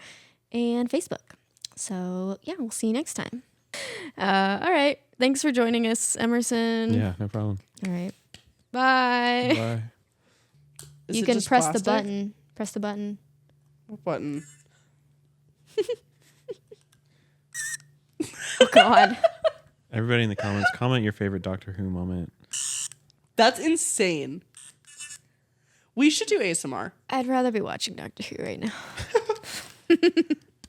S2: And Facebook. So yeah, we'll see you next time. All right. Thanks for joining us, Emerson.
S1: Yeah, no problem.
S2: All right. Bye.
S1: Bye.
S3: Is
S2: You
S3: it
S2: can
S3: just
S2: press
S3: plastic?
S2: the button. Press the button.
S3: What button?
S2: Oh, God.
S1: Everybody in the comments, comment your favorite Doctor Who moment.
S3: That's insane. We should do ASMR.
S2: I'd rather be watching Doctor Who right now.